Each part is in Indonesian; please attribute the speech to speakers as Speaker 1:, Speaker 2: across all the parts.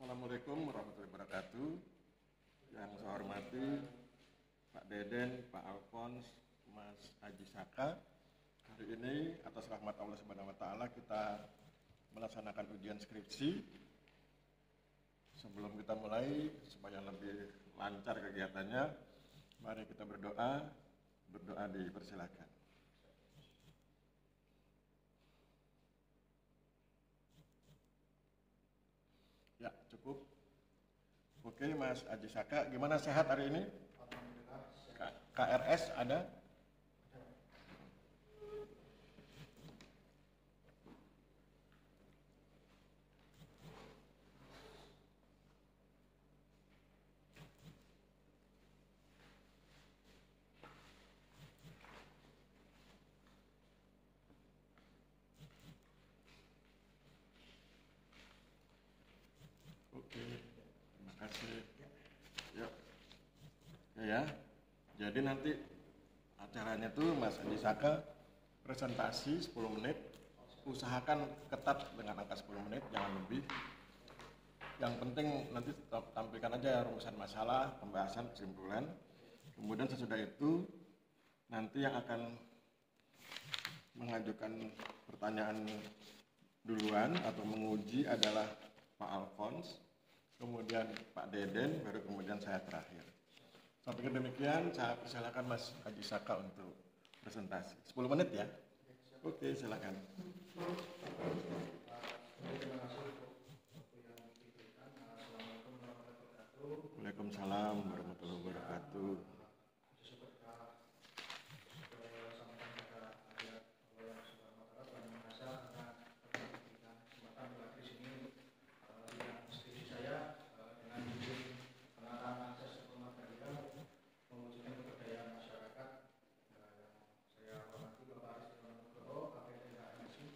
Speaker 1: Assalamualaikum warahmatullahi wabarakatuh. Yang saya hormati Pak Deden, Pak Alphonse, Mas Haji Saka. Hari ini atas rahmat Allah Subhanahu wa taala kita melaksanakan ujian skripsi. Sebelum kita mulai supaya lebih lancar kegiatannya, mari kita berdoa. Berdoa dipersilakan. Ya, cukup. Oke, Mas Haji Saka, gimana sehat hari ini?
Speaker 2: Alhamdulillah.
Speaker 1: KRS ada? Oke, terima kasih. Yuk. Ya, jadi nanti acaranya tuh Mas Haji Saka presentasi 10 menit. Usahakan ketat dengan angka 10 menit, jangan lebih. Yang penting nanti tampilkan aja rumusan masalah, pembahasan, kesimpulan. Kemudian sesudah itu nanti yang akan mengajukan pertanyaan duluan atau menguji adalah Pak Alphonse, kemudian Pak Deden, baru kemudian saya terakhir. Sampai demikian, saya persilakan Mas Haji Saka untuk presentasi. 10 menit ya? Oke, silakan.
Speaker 2: Terima kasih untuk waktu yang diberikan. Assalamualaikum warahmatullahi wabarakatuh.
Speaker 1: Waalaikumsalam warahmatullahi wabarakatuh.
Speaker 2: Seperti sampaikan pada ayat Allah yang Subhanahu wa taala Tuhan Yang Maha Esa, karena telah diberikan kesempatan berada di sini yang skripsi saya dengan judul penataan akses informasi digital mewujudkan keberdayaan masyarakat. Saya hormati Bapak Aristiano Nugroho, KPD HMSI,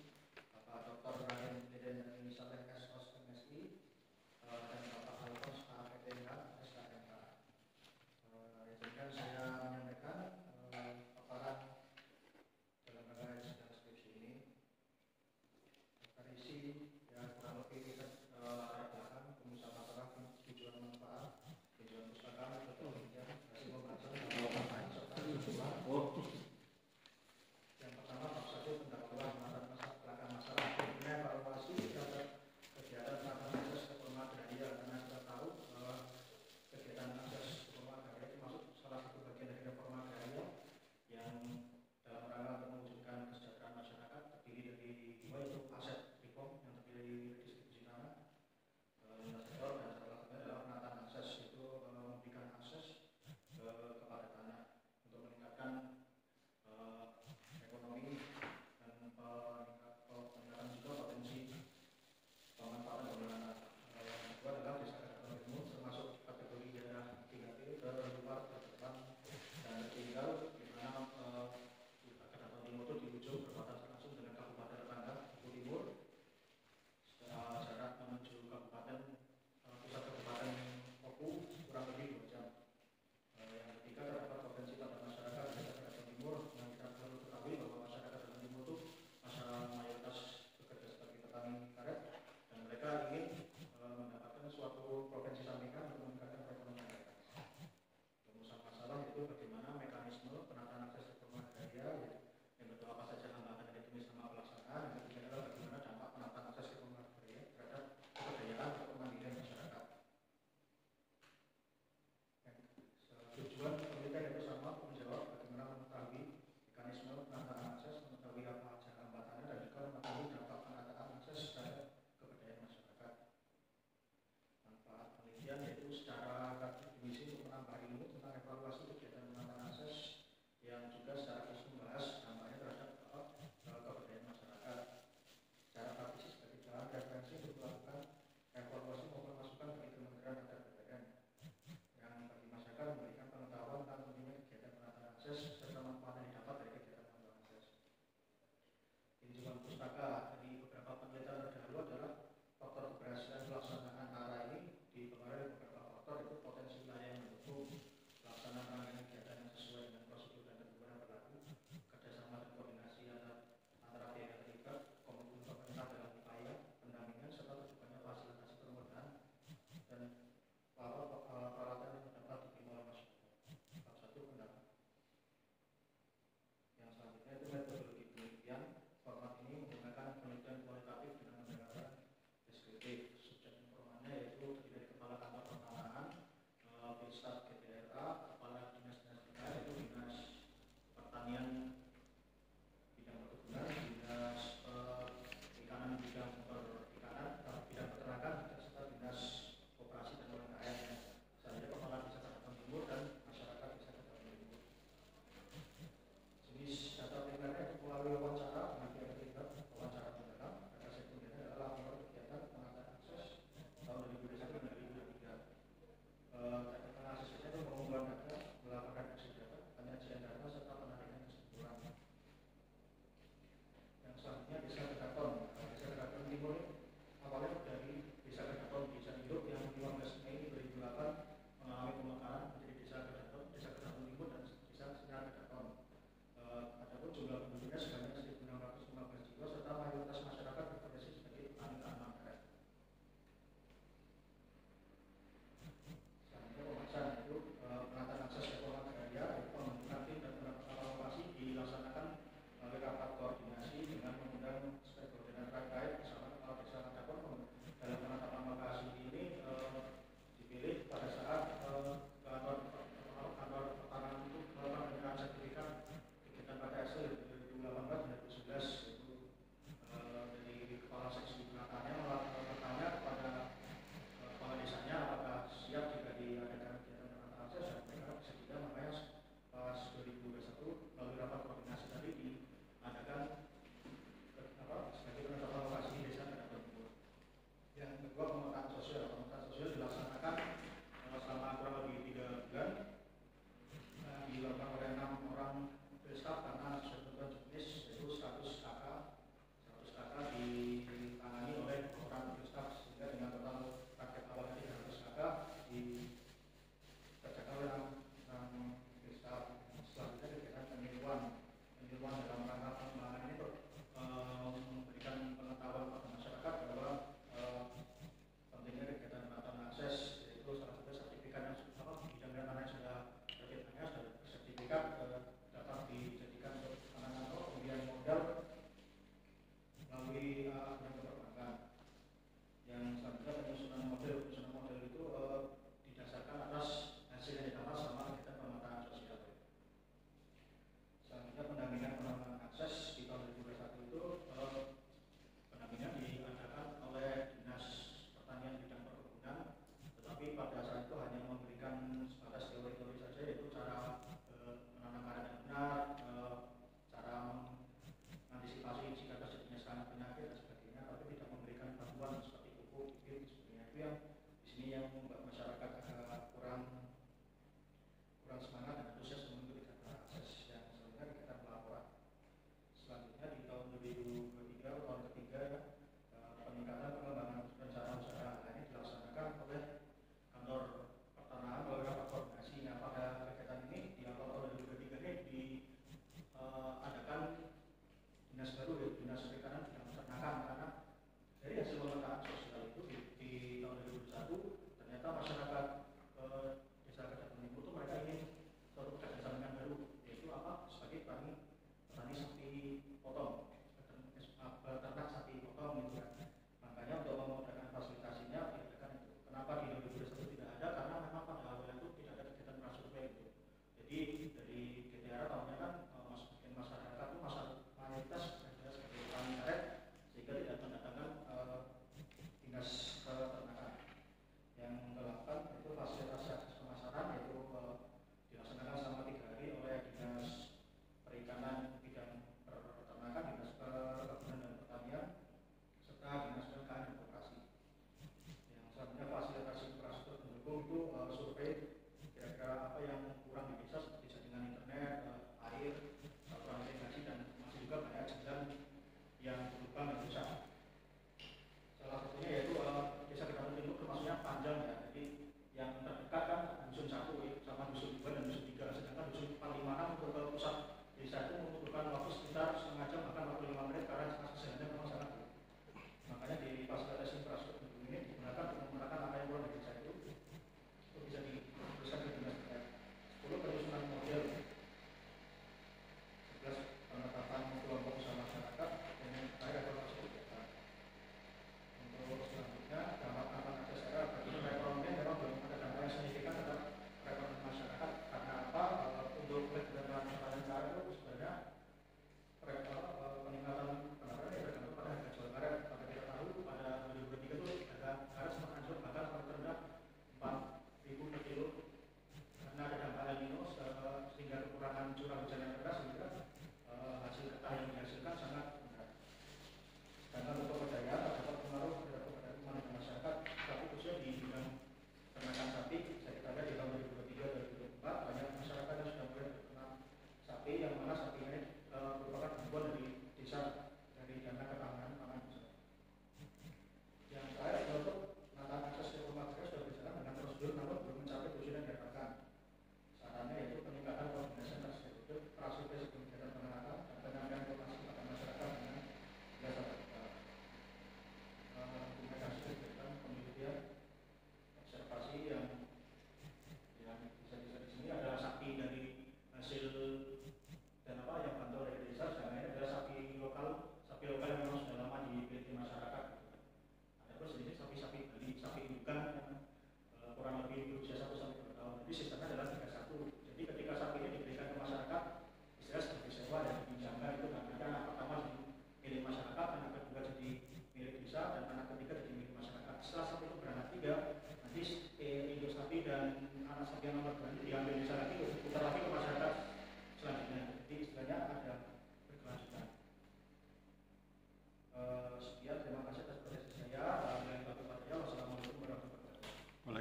Speaker 2: Bapak Dr. Raden Deden Misaleh SOS MSI, dan Bapak Alphonse KPDH SKMK. Yang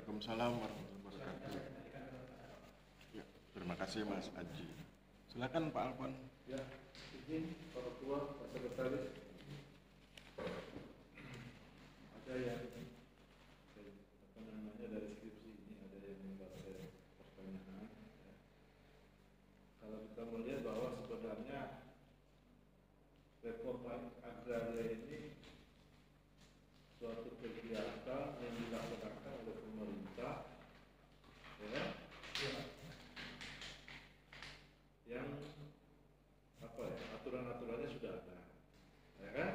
Speaker 1: Waalaikumsalam warahmatullahi wabarakatuh. Ya, terima kasih Mas Aji. Silakan Pak Alfon.
Speaker 3: Ya, izin Pak Ketua, Pak Sekretaris. Ada yang dari skripsi ini ada yang membaca pertanyaan. Ya. Kalau kita melihat bahwa sebenarnya reforma agraria ini suatu kegiatan yang dilaksanakan oleh pemerintah, ya, yang aturan-aturannya sudah ada, ya kan?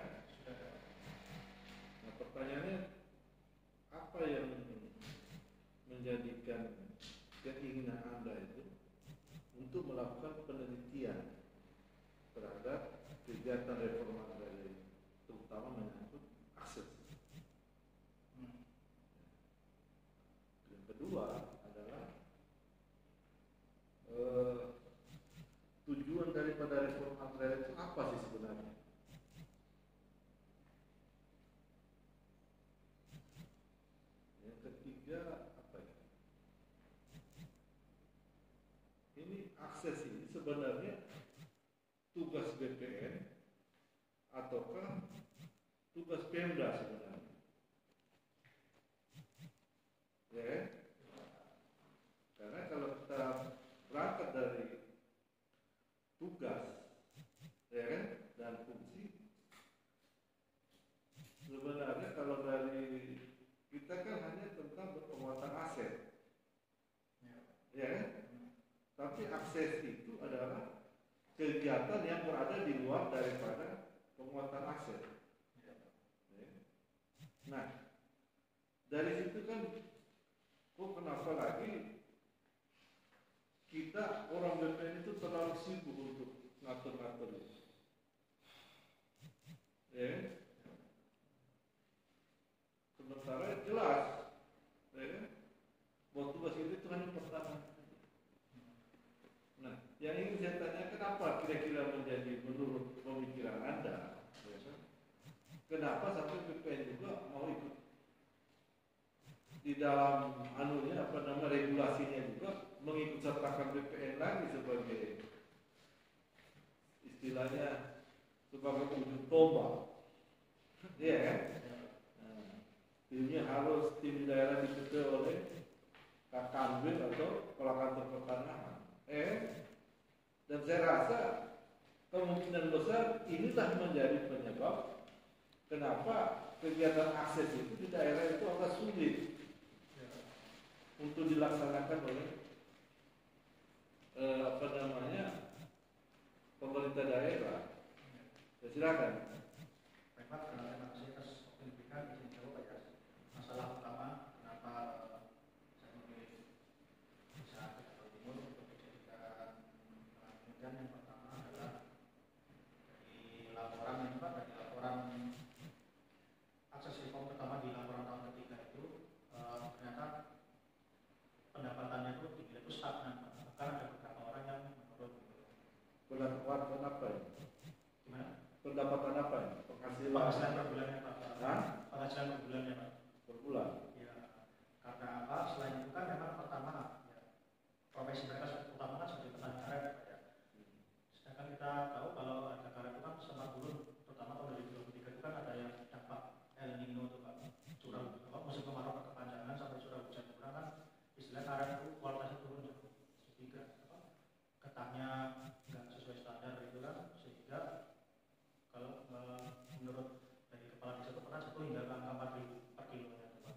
Speaker 3: Nah, pertanyaannya apa yang menjadikan keinginan Anda itu untuk melakukan penelitian terhadap kegiatan reforma agraria, terutama menyangkut akses. Yang kedua adalah tujuan daripada reforma agraria itu apa sih sebenarnya? Yang ketiga apa ya? Ini akses ini sebenarnya tugas BPN ataukah tugas Pemda sebenarnya? Ya, karena kalau kita berangkat dari tugas, ya kan, dan fungsi, sebenarnya kalau dari kita kan hanya tentang penguatan aset, ya kan? Tapi akses itu adalah kegiatan yang berada di luar daripada penguatan aset. Nah, dari situ kan, kok kenapa lagi kita orang BPN itu terlalu sibuk untuk ngatur-ngatur itu? Ya, sementara jelas, ya, bahwa tugas itu hanya pertama. Nah, yang ingin saya tanya, kenapa kira-kira menjadi menurut pemikiran Anda, ya, kenapa sampai BPN juga mau ikut di dalam regulasinya juga mengikut sertakan BPN lagi sebagai istilahnya sebagai ujung tombak, ya kan? Nah, timnya harus tim daerah diketuai oleh Kakanwil atau Kepala Kantor Pertanahan. Dan saya rasa kemungkinan besar inilah menjadi penyebab kenapa kegiatan akses itu di daerah itu agak sulit untuk dilaksanakan oleh pemerintah daerah. Ya, silakan.
Speaker 2: Baik Pak, terima kasih atas waktu yang diberikan. Izin jawab Pak ya. Masalah utama kenapa saya memilih bisa ke Jawa Timur untuk dijadikan kemudian yang pertama adalah dari laporan ini Pak, dari laporan akses reform pertama di laporan tahun ketiga itu ternyata pendapatannya itu dinilai itu stagnan Pak. Bahkan ada beberapa orang yang menurun.
Speaker 3: Pendapatan apa ya?
Speaker 2: Gimana?
Speaker 3: Pendapatan apa ya?
Speaker 2: Penghasilan per bulannya Pak.
Speaker 3: Hah?
Speaker 2: Penghasilan per bulannya Pak.
Speaker 3: Per bulan.
Speaker 2: Ya, karena apa? Selain itu kan memang pertama ya, profesi mereka utama kan sebagai petani karet Pak ya. Sedangkan kita tahu kalau harga karet itu kan sempat turun, terutama tahun 2023 itu kan ada yang dampak El Nino itu Pak, curah musim kemarau berkepanjangan sampai curah hujan kurang kan, istilah karet itu kualitasnya turun sehingga getahnya nggak sesuai standar itu kan, sehingga kalau menurut dari kepala desa itu pernah jatuh hingga ke angka 4.000 per kilonya itu Pak.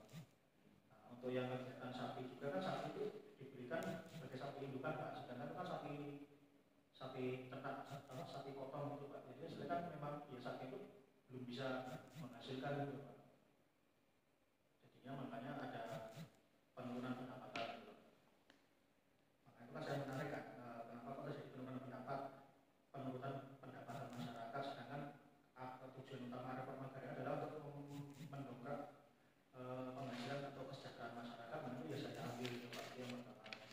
Speaker 2: Nah, untuk yang kegiatan sapi juga kan, sapi itu diberikan sebagai sapi indukan Pak, sedangkan itu kan sapi ternak, sapi potong itu Pak. Jadi sebenarnya kan memang ya sapi itu belum bisa menghasilkan itu Pak. Jadinya makanya ada penurunan pendapatan itu. Makanya itu kan saya menarik kan, kenapa kok terjadi penurunan pendapatan masyarakat, sedangkan tujuan utama reforma agraria adalah untuk mendongkrak penghasilan atau kesejahteraan masyarakat. Nah, itu ya saya ambil itu Pak, yang pertama.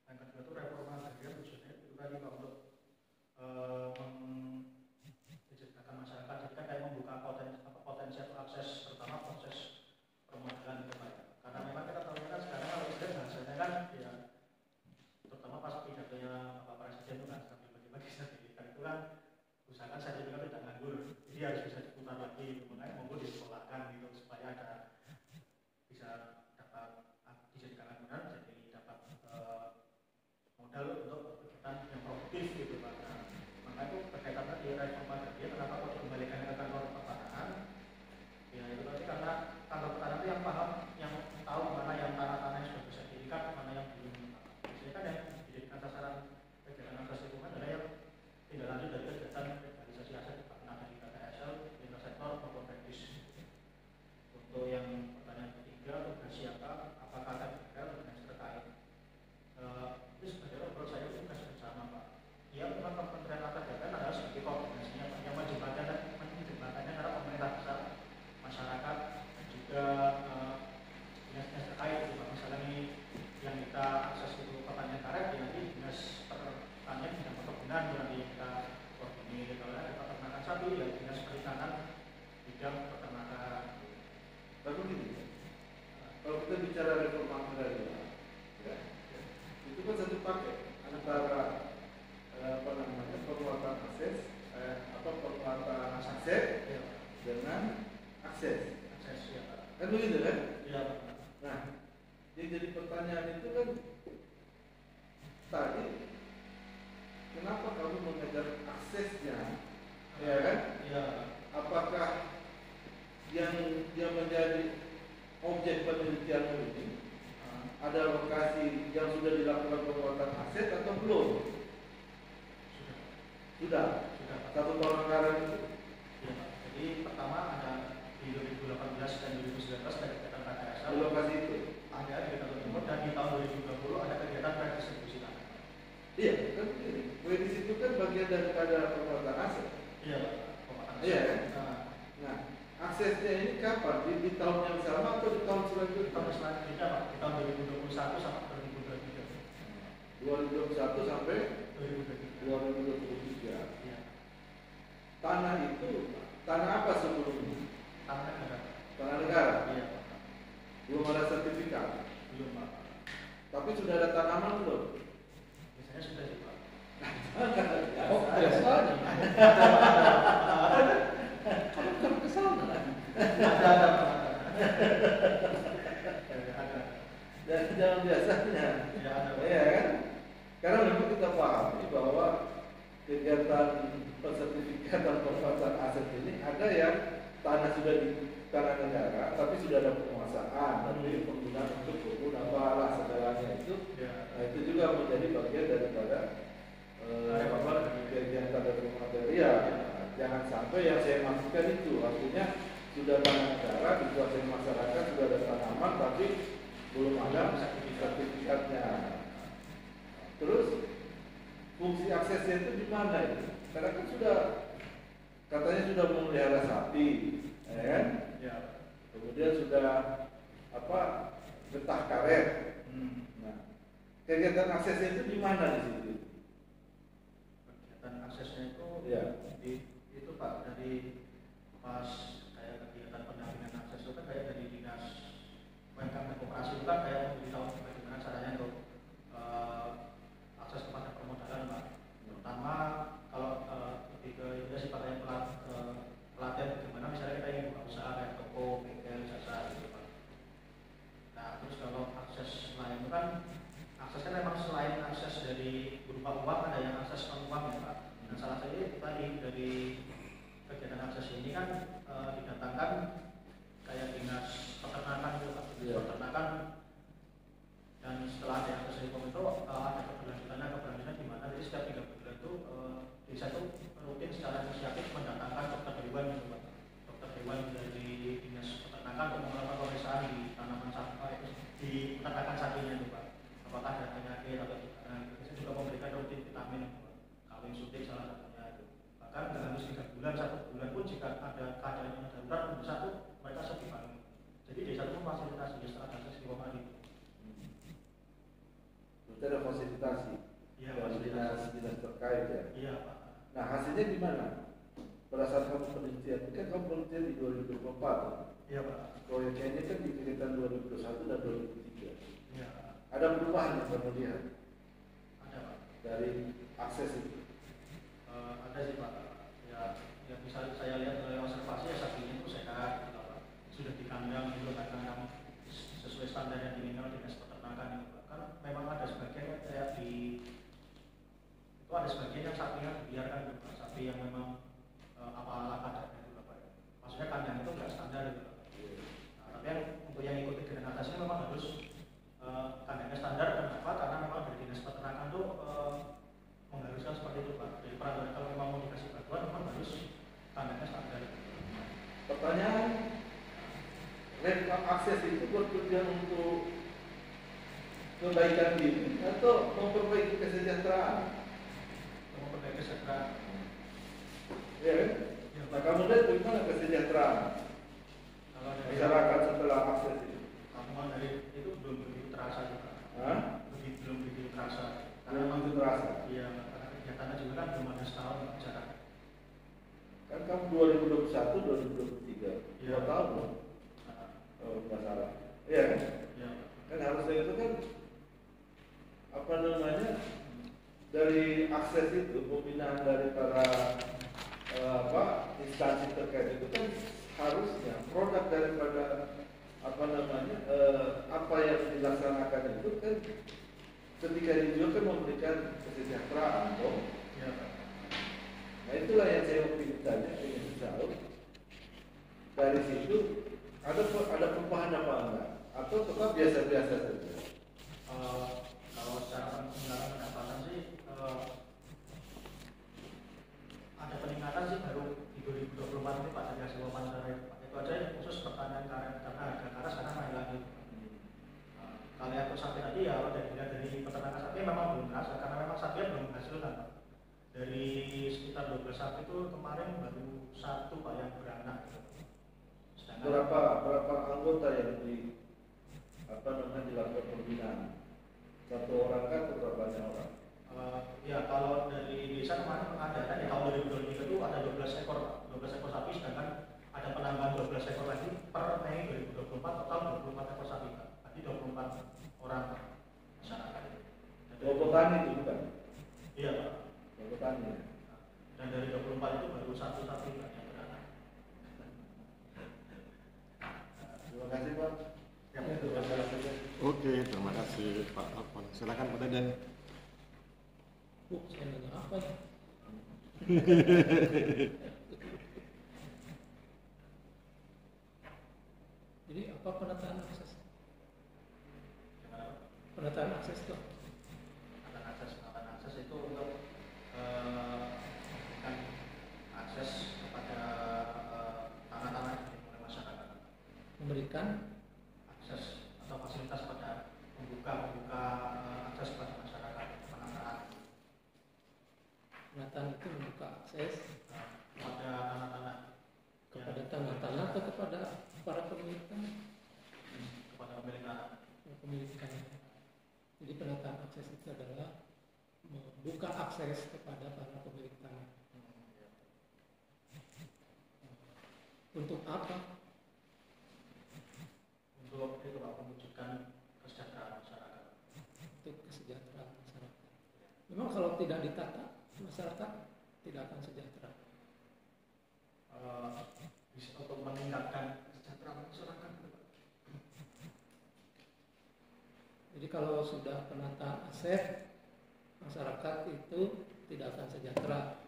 Speaker 2: Yang kedua itu reforma agraria tujuannya itu tadi Pak, untuk mensejahterakan masyarakat. Jadi kan kayak membuka potensi kan ya terutama pas pidatonya Bapak Presiden itu kan sambil bagi-bagi sertifikat itu kan usahakan sertifikat tidak nganggur, jadi harus bisa diputar lagi, makanya monggo disekolahkan gitu supaya ada bisa dapat dijadikan agunan, jadi dapat modal untuk kegiatan yang produktif gitu Pak. Nah, maka itu berkaitan tadi reforma agraria, kenapa kok dikembalikan ke kantor pertanahan? Ya itu tadi karena kantor pertanahan itu yang paham, yang tahu mana yang tanah-tanah yang sudah bisa diikat, mana yang belum. Biasanya kan yang dijadikan sasaran kegiatan akses lingkungan adalah yang tindak lanjut dari kegiatan legalisasi aset yang ada di KTSL, lintas sektor maupun teknis. Untuk yang pertanyaan ketiga, tugas siapa? Apakah ada dinas terkait? Itu sebenarnya menurut saya itu tugas bersama Pak. Ya memang Kementerian Agama adalah sebagai koordinasinya Pak, yang menjembatannya adalah pemerintah besar, masyarakat, dan juga dinas-dinas terkait gitu Pak. Misalnya ini yang kita akses itu pertanian karet, ya nanti dinas pertanian bidang perkebunan yang kita koordinir. Kalau ada peternakan sapi, ya dinas perikanan bidang peternakan.
Speaker 3: Tapi gini, kalau kita bicara reforma agraria, ya, itu kan satu paket antara penguatan akses penguatan aset dengan akses
Speaker 2: Ya Pak.
Speaker 3: kan begitu kan?
Speaker 2: Iya Pak.
Speaker 3: Nah, yang jadi pertanyaan itu kan tadi kenapa kamu mengejar aksesnya, ya kan?
Speaker 2: Iya.
Speaker 3: Apakah yang menjadi objek penelitian ini ada lokasi yang sudah dilakukan penguatan aset atau belum? Sudah. Satu tahun anggaran itu.
Speaker 2: Ya, Pak. Jadi pertama ada di 2018 dan 2019 ada kegiatan KTSL.
Speaker 3: Di lokasi itu.
Speaker 2: Ada di Kalimantan Timur dan di tahun 2020 ada kegiatan redistribusi tanah.
Speaker 3: Iya, kan begini. Di situ kan bagian daripada penguatan aset.
Speaker 2: Iya, Pak. Pemetaan
Speaker 3: Iya
Speaker 2: aset.
Speaker 3: kan? Nah, aksesnya ini kapan? Di tahun yang sama atau di tahun selanjutnya?
Speaker 2: Tahun selanjutnya Pak, di tahun 2021 sampai 2023.
Speaker 3: 2021 sampai
Speaker 2: 2023.
Speaker 3: 2023.
Speaker 2: Iya.
Speaker 3: Tanah itu, tanah apa sebelumnya?
Speaker 2: Tanah negara.
Speaker 3: Tanah negara.
Speaker 2: Iya, Pak.
Speaker 3: Belum ada sertifikat.
Speaker 2: Belum Pak.
Speaker 3: Tapi sudah ada tanaman belum?
Speaker 2: Biasanya sudah sih Pak.
Speaker 3: Oh, biasanya.
Speaker 2: Kamu kesana. Ada.
Speaker 3: Jangan biasanya.
Speaker 2: Ya, ada.
Speaker 3: Iya kan? Karena memang kita pahami bahwa kegiatan pensertifikatan penguasaan aset ini ada yang tanah sudah di tanah negara, tapi sudah ada penguasaan, tapi penggunaan untuk kebun apalah segalanya itu.
Speaker 2: Ya.
Speaker 3: Nah, itu juga menjadi bagian daripada kegiatan reforma agraria. Nah, jangan sampai yang saya maksudkan itu artinya sudah tanah negara dikuasai masyarakat, sudah ada tanaman, tapi belum ada sertifikatnya. Terus fungsi aksesnya itu di mana itu? Karena kan sudah katanya sudah memelihara sapi, ya kan?
Speaker 2: Ya.
Speaker 3: Kemudian sudah getah karet. Nah, kegiatan aksesnya itu di mana di situ?
Speaker 2: Kegiatan aksesnya itu
Speaker 3: Ya.
Speaker 2: Itu Pak, dari pas kayak kegiatan pendampingan akses itu kan kayak dari dinas UMKM dan koperasi itu kan kayak memberitahu bagaimana caranya untuk akses kepada permodalan Pak. Terutama kalau lebih ke itu sih Pak, yang pelatihan bagaimana misalnya kita ingin buka usaha kayak toko, bengkel, jasa gitu Pak. Nah terus kalau akses lain itu kan akses kan memang selain akses dari berupa uang, ada yang akses non uang ya Pak. Dan salah satunya itu tadi dari kegiatan akses ini kan didatangkan kayak dinas peternakan itu Pak. Peternakan, dan setelah ada akses lingkungan itu ada keberlanjutannya di mana jadi setiap 3 bulan itu desa itu rutin secara inisiatif mendatangkan dokter hewan gitu Pak. Dokter hewan dari dinas peternakan untuk melakukan pemeriksaan di tanaman sapi, di peternakan sapinya itu Pak. Apakah ada penyakit atau tidak? Nah, itu juga memberikan rutin vitamin, kawin suntik salah satunya itu. Bahkan nggak harus 3 bulan, 1 bulan pun jika ada keadaan yang darurat mendesak itu mereka sepi Pak. Jadi desa itu memfasilitasi setelah akses lingkungan itu.
Speaker 3: Berarti ada fasilitasi.
Speaker 2: Iya,
Speaker 3: dari dinas terkait ya.
Speaker 2: Iya Pak.
Speaker 3: Nah, hasilnya di mana? Pada saat kamu penelitian, kan kamu penelitian di 2024.
Speaker 2: Iya Pak.
Speaker 3: Proyeknya ini kan di kegiatan 2021 dan 2023.
Speaker 2: Iya.
Speaker 3: Ada Ada perubahan kemudian
Speaker 2: Ada Pak.
Speaker 3: dari akses itu.
Speaker 2: Ada sih Pak. Ya bisa saya lihat dari observasi ya sapinya itu sehat, gitu, Pak. Sudah di kandang itu kandang sesuai standar yang diinginkan oleh dinas peternakan itu Pak. Kan memang ada sebagian kayak di itu ada sebagian yang sapinya dibiarkan gitu, Pak. Sapi yang memang apa-apa kadarnya gitu Pak. Maksudnya kandang itu nggak standar gitu Pak. Nah, tapi yang untuk yang ikuti dengan atasnya memang harus kandangnya standar. Kenapa? Karena memang dari dinas peternakan itu mengharuskan seperti itu Pak. Jadi peraturan kalau memang mau dikasih bantuan memang harus kandangnya standar.
Speaker 3: Pertanyaan, rem akses itu bertujuan untuk kebaikan diri atau memperbaiki kesejahteraan?
Speaker 2: Memperbaiki kesejahteraan.
Speaker 3: Ya kan? Nah, kamu lihat bagaimana kesejahteraan
Speaker 2: Kalau dari
Speaker 3: masyarakat setelah akses itu?
Speaker 2: Kamu dari itu belum begitu terasa juga.
Speaker 3: Hah?
Speaker 2: Belum begitu terasa. Karena
Speaker 3: Belum
Speaker 2: memang
Speaker 3: begitu terasa.
Speaker 2: iya, karena kegiatannya juga kan belum ada setahun jarak.
Speaker 3: Kan kamu 2021, 2023,
Speaker 2: Iya.
Speaker 3: 2 tahun loh.
Speaker 2: Nah,
Speaker 3: Oh, nggak salah. Iya kan?
Speaker 2: ya,
Speaker 3: Kan harusnya itu kan apa namanya, dari akses itu pembinaan dari para instansi terkait itu kan harusnya produk daripada apa namanya apa yang dilaksanakan itu kan ketika dijual kan memberikan kesejahteraan dong.
Speaker 2: ya, Pak.
Speaker 3: Nah itulah yang saya ingin tanya, ingin tahu dari situ ada perubahan apa enggak atau tetap biasa-biasa saja?
Speaker 2: Kalau secara peningkatan pendapatan sih ada peningkatan sih baru di 2024 ini Pak dari hasil wawancara itu aja yang khusus pertanyaan karena harga karas sekarang naik lagi. Kalau yang untuk sapi tadi ya dari peternakan sapi memang belum terasa karena memang sapi belum menghasilkan Pak. Dari sekitar 12 sapi itu kemarin baru 1 Pak yang beranak. Sedangkan
Speaker 3: Berapa anggota yang dilakukan pembinaan? 1 orang kan atau banyak orang?
Speaker 2: ya kalau dari desa kemarin ada di tahun 2023 itu ada 12 ekor sapi, sedangkan ada penambahan 12 ekor lagi per Mei 2024 total 24 ekor sapi Pak. Tadi 24 orang masyarakat.
Speaker 3: Kelompok tani itu bukan?
Speaker 2: Iya Pak.
Speaker 3: Kelompok tani.
Speaker 2: Dan dari 24 itu baru 1 sapi Pak yang beranak.
Speaker 3: Terima kasih Pak.
Speaker 2: Ya,
Speaker 3: Terima kasih.
Speaker 1: Oke, terima kasih Pak Alfon. Silakan Pak Deden.
Speaker 4: Saya nanya apa ya? Jadi apa penataan akses?
Speaker 2: Gimana Pak?
Speaker 4: Penataan akses itu?
Speaker 2: Penataan akses itu untuk memberikan akses kepada tanah-tanah oleh masyarakat.
Speaker 4: Memberikan
Speaker 2: Akses atau fasilitas pada membuka akses kepada masyarakat penataan
Speaker 4: penataan itu membuka akses
Speaker 2: kepada tanah-tanah
Speaker 4: kepada tanah-tanah atau kepada para pemilik tanah?
Speaker 2: kepada pemilik tanah.
Speaker 4: Pemilik tanah. Jadi penataan akses itu adalah membuka akses kepada para pemilik tanah. Untuk apa?
Speaker 2: Untuk itu Pak, mewujudkan kesejahteraan masyarakat.
Speaker 4: Untuk kesejahteraan masyarakat. Memang kalau tidak ditata, masyarakat tidak akan sejahtera.
Speaker 2: Bisa untuk meningkatkan kesejahteraan masyarakat.
Speaker 4: Jadi kalau sudah penataan aset, masyarakat itu tidak akan sejahtera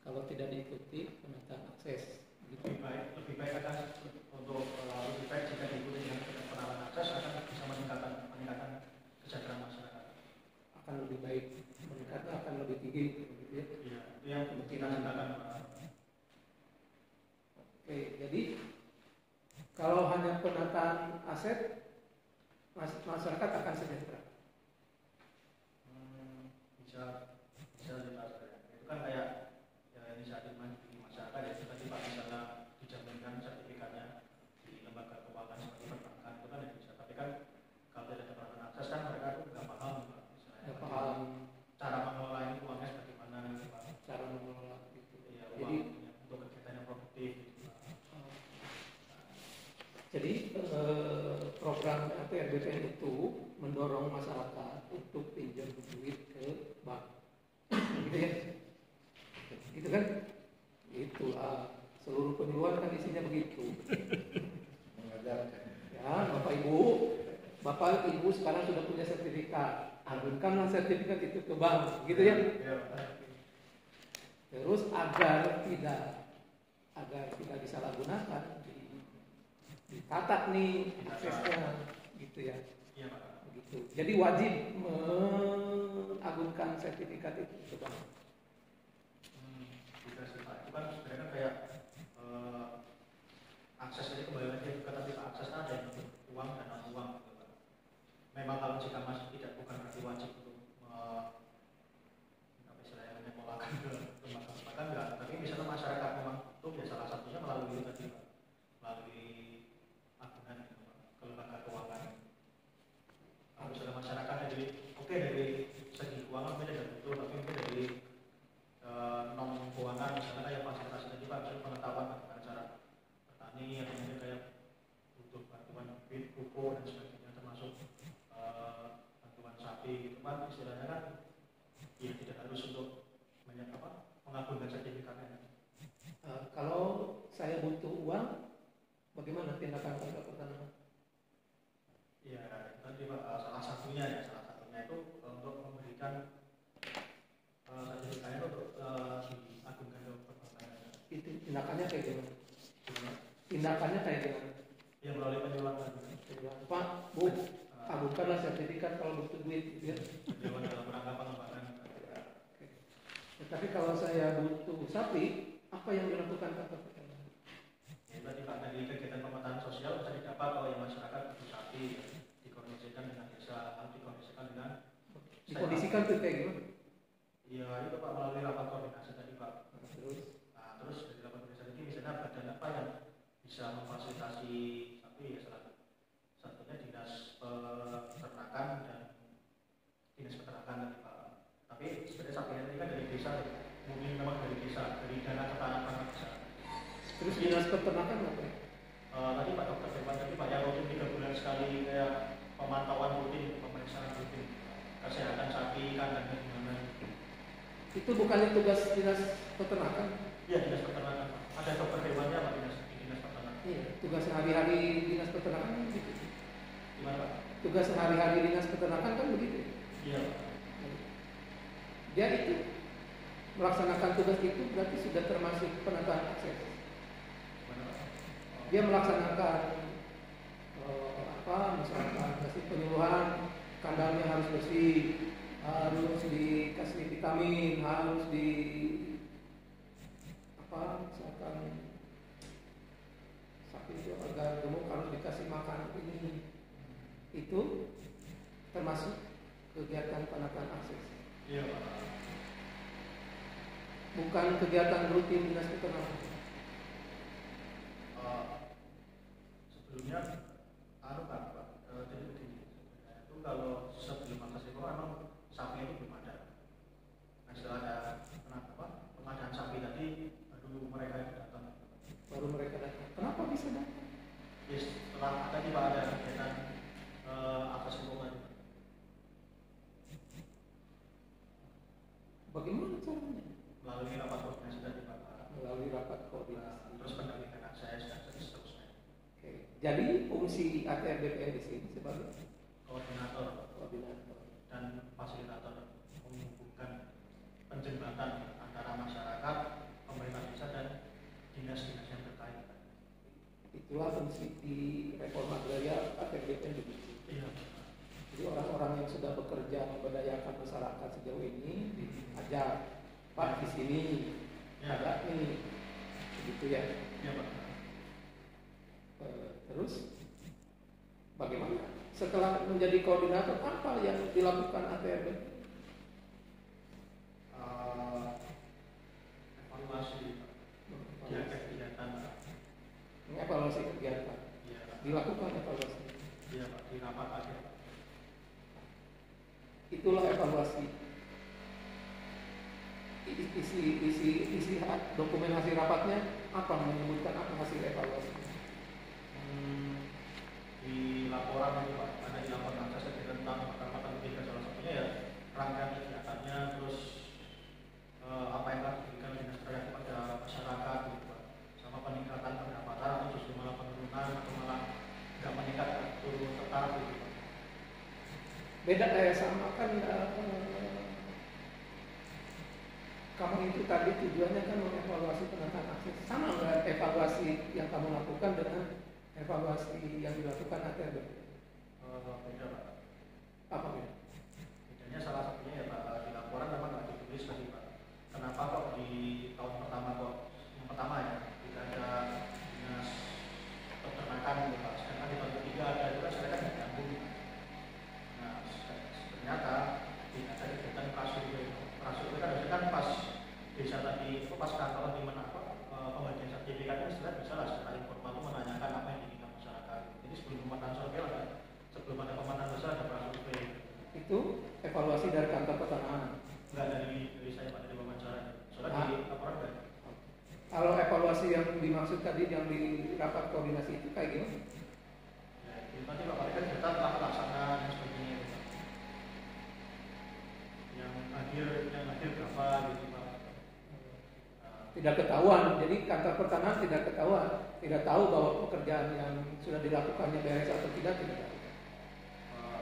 Speaker 4: kalau tidak diikuti penataan akses. Gitu.
Speaker 2: Lebih baik akan untuk lebih baik jika diikuti dengan penataan akses akan bisa meningkatkan kesejahteraan masyarakat.
Speaker 4: Akan lebih baik, meningkatnya akan lebih tinggi. Gitu ya.
Speaker 2: Iya, itu yang kita ciptakan Pak.
Speaker 4: Oke, jadi kalau hanya penataan aset, masyarakat akan sejahtera.
Speaker 2: Bisa dipasar ya. Itu kan kayak ya inisiatif mandiri masyarakat ya. Tadi Pak misalnya dijaminkan sertifikatnya di lembaga keuangan seperti perbankan itu kan ya bisa. Tapi kan kalau tidak ada penataan akses kan mereka tuh nggak paham Pak. Misalnya
Speaker 4: Nggak paham
Speaker 2: cara mengelola ini uangnya bagaimana gitu Pak.
Speaker 4: cara mengelola itu.
Speaker 2: Ya,
Speaker 4: Jadi
Speaker 2: untuk kegiatan yang produktif gitu Pak.
Speaker 4: Jadi program apa ya ATM BPN itu mendorong masyarakat untuk pinjam duit ke bank, gitu ya, gitu kan? Itulah seluruh penyuluhan kan isinya begitu. Ya, Bapak Ibu sekarang sudah punya sertifikat, agunkanlah sertifikat itu ke bank, gitu ya. Terus agar tidak disalahgunakan, ditata nih aksesnya, gitu ya. Begitu. Jadi wajib mengagunkan sertifikat itu ke bank.
Speaker 2: Bisa sih Pak. Itu kan sebenarnya kayak akses ini kembali lagi juga, tapi akses ada yang untuk uang dan non uang. Gitu, Pak. Memang kalau jika masih bukan berarti wajib untuk istilahnya menyepolakan ke lembaga kan enggak. Tapi misalnya masyarakat memang butuh, ya salah satunya melalui tadi Pak, melalui agungan ke lembaga keuangan. Kalau misalnya masyarakat dari segi keuangan mungkin tidak butuh, tapi mungkin dari non keuangan misalnya kayak fasilitasi tadi Pak, misalnya pengetahuan bagaimana cara bertani, atau mungkin kayak butuh bantuan bibit, pupuk dan sebagainya, termasuk bantuan sapi gitu kan, istilahnya kan ya tidak harus untuk mengagunkan sertifikatnya.
Speaker 4: Kalau saya butuh uang, bagaimana tindakan Kakak pertama?
Speaker 2: Ya tadi Pak, salah satunya itu untuk memberikan sertifikatnya untuk diagunkan ke perbankan.
Speaker 4: Itu tindakannya kayak gimana? Tindakannya kayak gimana?
Speaker 2: Ya melalui penyuluhan.
Speaker 4: Pak, Bu, agunkanlah sertifikat kalau butuh duit, gitu ya.
Speaker 2: Dalam rangka pengembangan.
Speaker 4: Tapi kalau saya butuh sapi, apa yang dilakukan Kakak pertama?
Speaker 2: Ya tadi Pak, dari kegiatan pemetaan sosial bisa didapat kalau yang masyarakat butuh sapi, ya, dikondisikan dengan desa, dikondisikan dengan
Speaker 4: Dikondisikan tuh kayak gimana?
Speaker 2: ya itu Pak, melalui rapat koordinasi tadi Pak.
Speaker 4: Terus
Speaker 2: Dari rapat koordinasi ini misalnya badan apa yang bisa memfasilitasi sapi, ya salah satunya dinas peternakan dan dinas peternakan tadi Pak. Tapi sebenarnya sapinya tadi kan dari desa, mungkin memang dari desa, dari dana ketahanan desa.
Speaker 4: Terus dinas peternakan apa?
Speaker 2: Tadi Pak Dokter Dewan tadi Pak, yang rutin 3 bulan sekali kayak pemantauan rutin, pemeriksaan rutin kesehatan sapi, kandangnya gimana.
Speaker 4: Itu bukannya tugas dinas peternakan?
Speaker 2: Iya, dinas peternakan Pak. Ada dokter dewannya Pak, dinas peternakan.
Speaker 4: Iya, tugas sehari-hari dinas peternakan kan begitu.
Speaker 2: Gimana Pak?
Speaker 4: Tugas sehari-hari dinas peternakan kan begitu.
Speaker 2: Iya Pak.
Speaker 4: Dia itu melaksanakan tugas itu berarti sudah termasuk penataan akses.
Speaker 2: Gimana Pak?
Speaker 4: Dia melaksanakan misalkan kasih penyuluhan, kandangnya harus bersih, harus dikasih vitamin, harus misalkan sapi itu agar gemuk harus dikasih makan ini. Itu termasuk kegiatan penataan akses.
Speaker 2: Iya Pak.
Speaker 4: Bukan kegiatan rutin dinas peternakan.
Speaker 2: Sebelumnya Pak, jadi begini, itu kalau sebelum akses itu memang sapi itu belum ada. Nah setelah ada pengadaan sapi tadi, baru mereka itu datang.
Speaker 4: Kenapa bisa datang?
Speaker 2: Ya, setelah tadi Pak ada kegiatan akses lingkungan.
Speaker 4: Bagaimana caranya?
Speaker 2: Melalui rapat koordinasi tadi Pak.
Speaker 4: Melalui rapat koordinasi.
Speaker 2: Terus pendampingan akses dan seterusnya.
Speaker 4: Oke. Jadi fungsi ATM BPN di sini sebagai
Speaker 2: koordinator dan fasilitator, menghubungkan penjembatan antara masyarakat, pemerintah desa dan dinas-dinas yang terkait.
Speaker 4: Itulah fungsi di reforma agraria ATM BPN begitu.
Speaker 2: Iya.
Speaker 4: Jadi orang-orang yang sudah bekerja memberdayakan masyarakat sejauh ini diajak, Pak di sini
Speaker 2: Ya.
Speaker 4: ada nih, begitu ya.
Speaker 2: Iya Pak.
Speaker 4: Terus bagaimana? Setelah menjadi koordinator, apa yang dilakukan ATM?
Speaker 2: Evaluasi kegiatan.
Speaker 4: Evaluasi kegiatan.
Speaker 2: Iya.
Speaker 4: Dilakukan evaluasi.
Speaker 2: Iya Pak, di rapat akhir.
Speaker 4: Itulah evaluasi. Isi dokumen hasil rapatnya apa, menyebutkan apa hasil evaluasi?
Speaker 2: Di laporan itu Pak, ada gitu.
Speaker 4: Beda sama kan kamu itu tadi tujuannya kan mengevaluasi penataan akses. Sama nggak evaluasi yang kamu lakukan dengan evaluasi yang dilakukan ATB?
Speaker 2: Beda Pak.
Speaker 4: Apa beda?
Speaker 2: Bedanya salah satunya ya Pak, di laporan memang nggak ditulis lagi Pak. Kenapa kok di tahun pertama kok yang pertama ya tidak ada dinas peternakan gitu Pak. Sedangkan di tahun ketiga ada itu kan saya kan nggak nyambung. Nah ternyata tidak ada kegiatan prasurvei. Prasurvei kan harusnya kan pas desa tadi itu pas kantor di mana apa pembagian sertifikatnya setelah bisa lah secara informal itu menanyakan apa yang diinginkan masyarakat. Jadi sebelum pemetaan survei lah, sebelum ada pemetaan besar ada prasurvei.
Speaker 4: Itu evaluasi dari kantor pertanahan.
Speaker 2: Enggak dari saya Pak, dari wawancara. Soalnya di laporan enggak.
Speaker 4: Kalau evaluasi yang dimaksud tadi yang di rapat koordinasi itu kayak gimana?
Speaker 2: Ya, itu nanti Pak Paling kan kita telah pelaksanaan dan sebagainya. Yang akhir berapa gitu Pak?
Speaker 4: Tidak ketahuan. Jadi kantor pertanahan tidak ketahuan, tidak tahu bahwa pekerjaan yang sudah dilakukannya beres atau tidak tahu.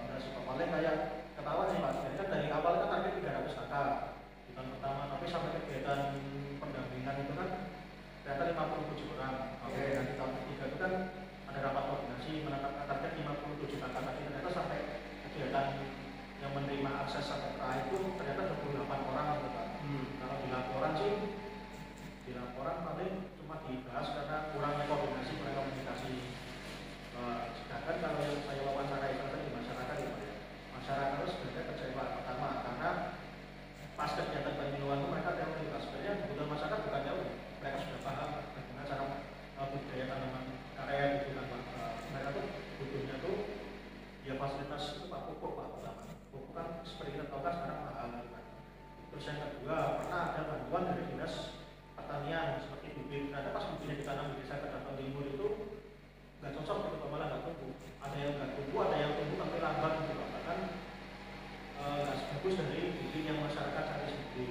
Speaker 2: Enggak sih Pak, paling kayak ketahuan sih Pak. Jadi kan dari awal kan target 300 kakak di tahun pertama, tapi sampai kegiatan pendampingan itu kan ternyata 57 orang. Oke, dan di tahun ketiga itu kan ada rapat koordinasi menetapkan target 57 kakak, tapi ternyata sampai kegiatan yang menerima akses sampai terakhir itu ternyata 28 orang gitu Pak. Kalau di laporan sih, di laporan paling cuma dibahas karena kurangnya koordinasi, kurang komunikasi. Sedangkan kalau yang saya wawancarai di masyarakat ya, masyarakat itu sebenarnya kecewa pertama karena pas kegiatan pemiluan itu mereka teori, sebenarnya kebutuhan masyarakat bukan teori, mereka sudah paham bagaimana cara budidaya tanaman karet itu kan Pak. Mereka tuh butuhnya tuh ya fasilitas itu Pak, pupuk Pak pertama. Pupuk kan seperti kita tahu kan sekarang mahal kan. Terus yang kedua pernah ada bantuan dari dinas pertanian seperti bibit, ternyata pas bibitnya ditanam di desa Kedaton Timur itu nggak cocok gitu, malah nggak tumbuh. Ada yang nggak tumbuh, ada yang tumbuh tapi lambat gitu Pak. Bahkan nggak sebagus dari bibit yang masyarakat cari sendiri.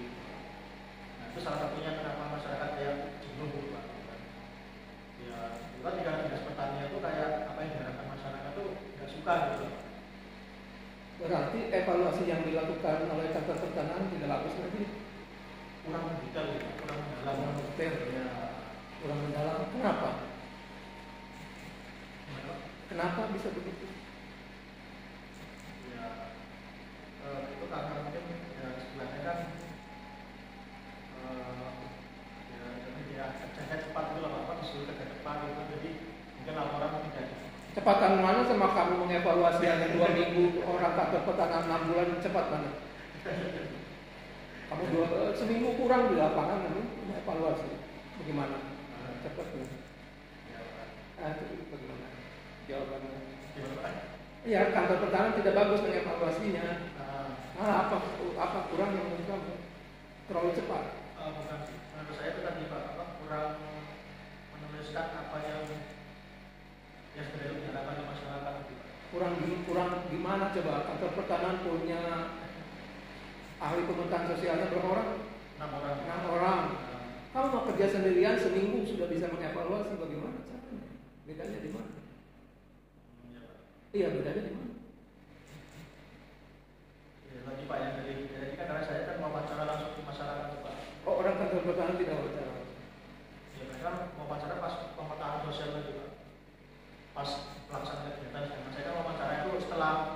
Speaker 2: Nah itu salah satunya kenapa masyarakat kayak jenuh gitu Pak. Ya juga dinas pertanian itu kayak apa yang diharapkan masyarakat tuh nggak suka gitu.
Speaker 4: Berarti evaluasi yang dilakukan oleh kantor pertanahan tidak lapis lagi.
Speaker 2: Kurang detail gitu, kurang mendalam.
Speaker 4: Kurang detail.
Speaker 2: Ya.
Speaker 4: Kurang mendalam. Kenapa? Kenapa bisa begitu?
Speaker 2: Ya, itu karena mungkin ya sebenarnya kan ya kerja cepat itu lah Pak, disuruh kerja cepat gitu, jadi mungkin laporan tidak.
Speaker 4: Cepatan mana sama kamu mengevaluasi hanya 2 minggu orang kantor pertanahan 6 bulan cepat mana? Kamu seminggu kurang di lapangan nanti mengevaluasi bagaimana? Cepatnya. Itu bagaimana? Jawabannya. Iya, kantor pertanahan tidak bagus mengevaluasinya. Apa kurang yang menurut kamu? Terlalu cepat?
Speaker 2: Bukan, menurut saya itu tadi Pak, kurang menuliskan apa yang sebenarnya diharapkan oleh masyarakat.
Speaker 4: Kurang gimana coba? Kantor pertanahan punya ahli pemetaan sosialnya berapa orang?
Speaker 2: 6 orang.
Speaker 4: 6 orang. Kamu mau kerja sendirian seminggu sudah bisa mengevaluasi bagaimana caranya? Bedanya di mana? Iya, bedanya di mana?
Speaker 2: Ya, lagi Pak yang jadi kan karena saya kan wawancara langsung ke masyarakat Pak.
Speaker 4: Oh, orang kantor pertanahan tidak wawancara.
Speaker 2: Ya mereka wawancara pas pemetaan sosial lagi Pak. Pas pelaksanaan kegiatan saya kan wawancara itu setelah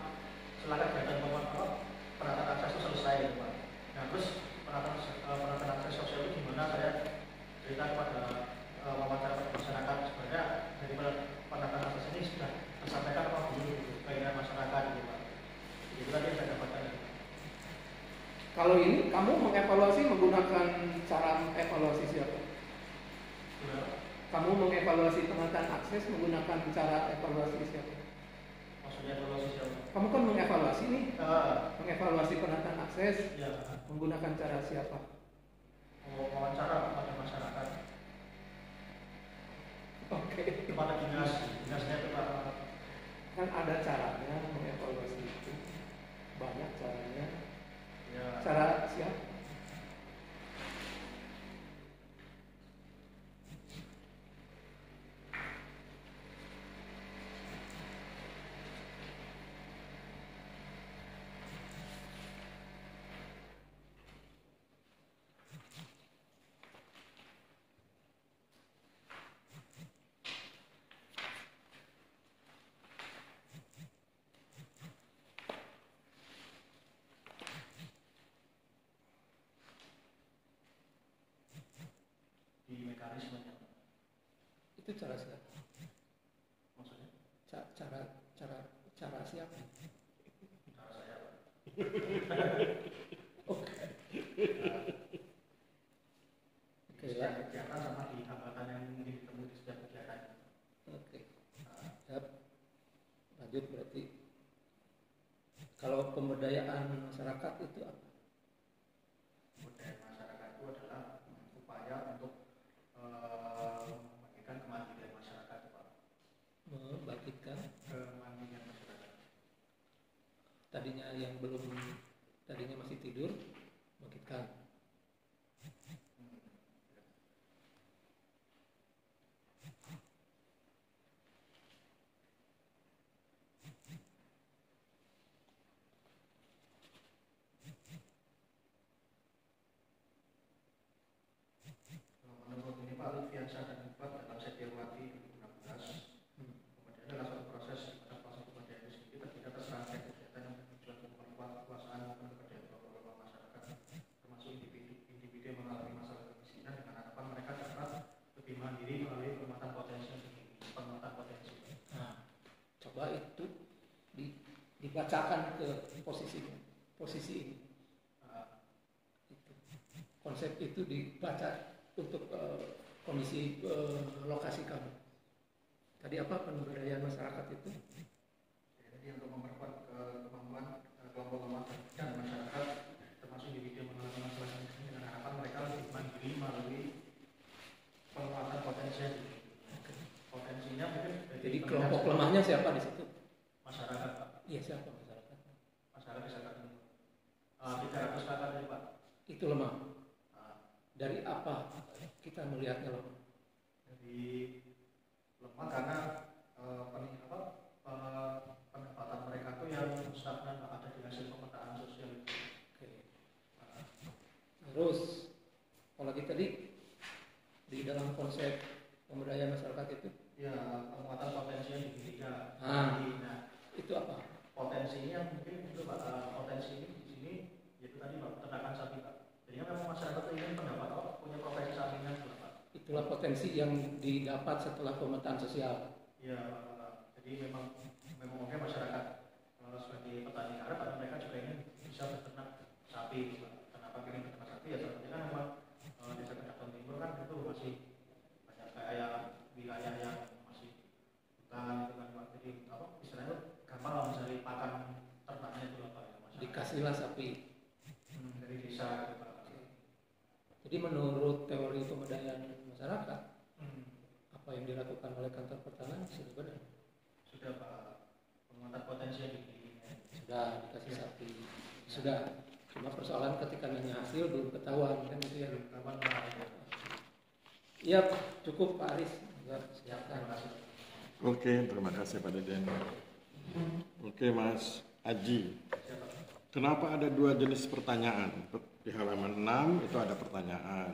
Speaker 2: kegiatan penataan akses itu selesai Pak. Nah terus penataan akses sosial itu gimana saya cerita kepada wawancara masyarakat sebenarnya dari penataan akses ini sudah disampaikan apa dulu gitu, keinginan masyarakat gitu Pak. Itu tadi yang saya dapatkan.
Speaker 4: Kalau ini kamu mengevaluasi menggunakan cara evaluasi siapa?
Speaker 2: Ya.
Speaker 4: Kamu mengevaluasi penataan akses menggunakan cara evaluasi siapa?
Speaker 2: Maksudnya evaluasi siapa?
Speaker 4: Kamu kan mengevaluasi nih, mengevaluasi penataan akses
Speaker 2: Ya.
Speaker 4: menggunakan cara siapa?
Speaker 2: Wawancara kepada masyarakat.
Speaker 4: Oke.
Speaker 2: Kepada dinasnya itu Pak.
Speaker 4: Kan ada caranya mengevaluasi itu, banyak caranya.
Speaker 2: Ya.
Speaker 4: Cara siapa? Itu cara siapa?
Speaker 2: Maksudnya?
Speaker 4: Cara siapa?
Speaker 2: Cara saya.
Speaker 4: Oke. Oke ya.
Speaker 2: Setiap kegiatan sama di hambatan yang mungkin ditemui di setiap kegiatan.
Speaker 4: Oke. Siap. Lanjut berarti. Kalau pemberdayaan masyarakat itu apa?
Speaker 2: Pemberdayaan masyarakat itu adalah upaya untuk membangkitkan kemandirian masyarakat, Pak.
Speaker 4: Membangkitkan
Speaker 2: Kemandirian masyarakat.
Speaker 4: tadinya masih tidur, bangkitkan.
Speaker 2: Menurut ini Pak Liviansyah dan Iqbal dalam Setiawati 2016, kemudian dalam suatu proses pada proses kebudayaan itu sendiri terdapat serangkaian kegiatan yang bertujuan untuk memperkuat kekuasaan maupun keberdayaan kelompok masyarakat, termasuk individu yang mengalami masalah kemiskinan dengan harapan mereka dapat lebih mandiri melalui penguatan potensi yang tinggi. Penguatan potensi.
Speaker 4: Nah, coba itu dibacakan ke posisi ini. Itu. Konsep itu dibaca untuk kondisi lokasi kamu. Tadi apa pemberdayaan masyarakat itu?
Speaker 2: Jadi untuk memperkuat kemampuan kelompok lemah dan masyarakat, termasuk individu yang mengalami masalah kemiskinan dengan harapan mereka lebih mandiri melalui penguatan potensi. Potensinya mungkin
Speaker 4: Jadi kelompok lemahnya siapa di situ?
Speaker 2: masyarakat, Pak.
Speaker 4: Iya, siapa masyarakat?
Speaker 2: Masyarakat bisa katakan 300 kakak dari Pak.
Speaker 4: Itu lemah. Dari apa kita melihatnya lemah?
Speaker 2: Jadi lemah karena pendapatan mereka tuh yang stagnan, Pak, ada di hasil pemetaan sosial.
Speaker 4: Oke. Terus, kalau kita di dalam konsep pemberdayaan masyarakat itu,
Speaker 2: Ya, penguatan potensi yang dimiliki.
Speaker 4: Nah, itu apa?
Speaker 2: Potensinya mungkin itu Pak, potensi ini di sini yaitu tadi Pak, peternakan sapi, Pak. Jadi memang masyarakat itu ingin pendapat punya profesi sampingan, Pak.
Speaker 4: Itulah potensi yang didapat setelah pemetaan sosial.
Speaker 2: Ya, Pak. Jadi memang mungkin masyarakat sebagai petani karena pada mereka juga ingin bisa beternak sapi, Pak. Kenapa ingin beternak sapi? Ya sepertinya memang desa Kedaton Timur kan itu masih banyak kayak wilayah yang masih hutan, gitu kan, Pak. Jadi istilahnya gampang lah mencari pakan ternaknya itu apa ya, masyarakat.
Speaker 4: Dikasihlah sapi.
Speaker 2: Dari desa, gitu, Pak.
Speaker 4: Jadi menurut teori pemberdayaan masyarakat, apa yang dilakukan oleh kantor pertanahan sudah benar.
Speaker 2: Sudah Pak, penguatan potensi yang dimiliki.
Speaker 4: Sudah dikasih sapi. Sudah. Cuma persoalan ketika nanya hasil belum ketahuan kan gitu ya.
Speaker 2: Kapan Pak?
Speaker 4: Iya, cukup Pak Aris.
Speaker 2: Ya,
Speaker 4: Silakan.
Speaker 2: terima kasih.
Speaker 1: Oke, terima kasih Pak Deden. Oke, Mas Aji. Kenapa ada dua jenis pertanyaan? Di halaman 6 itu ada pertanyaan.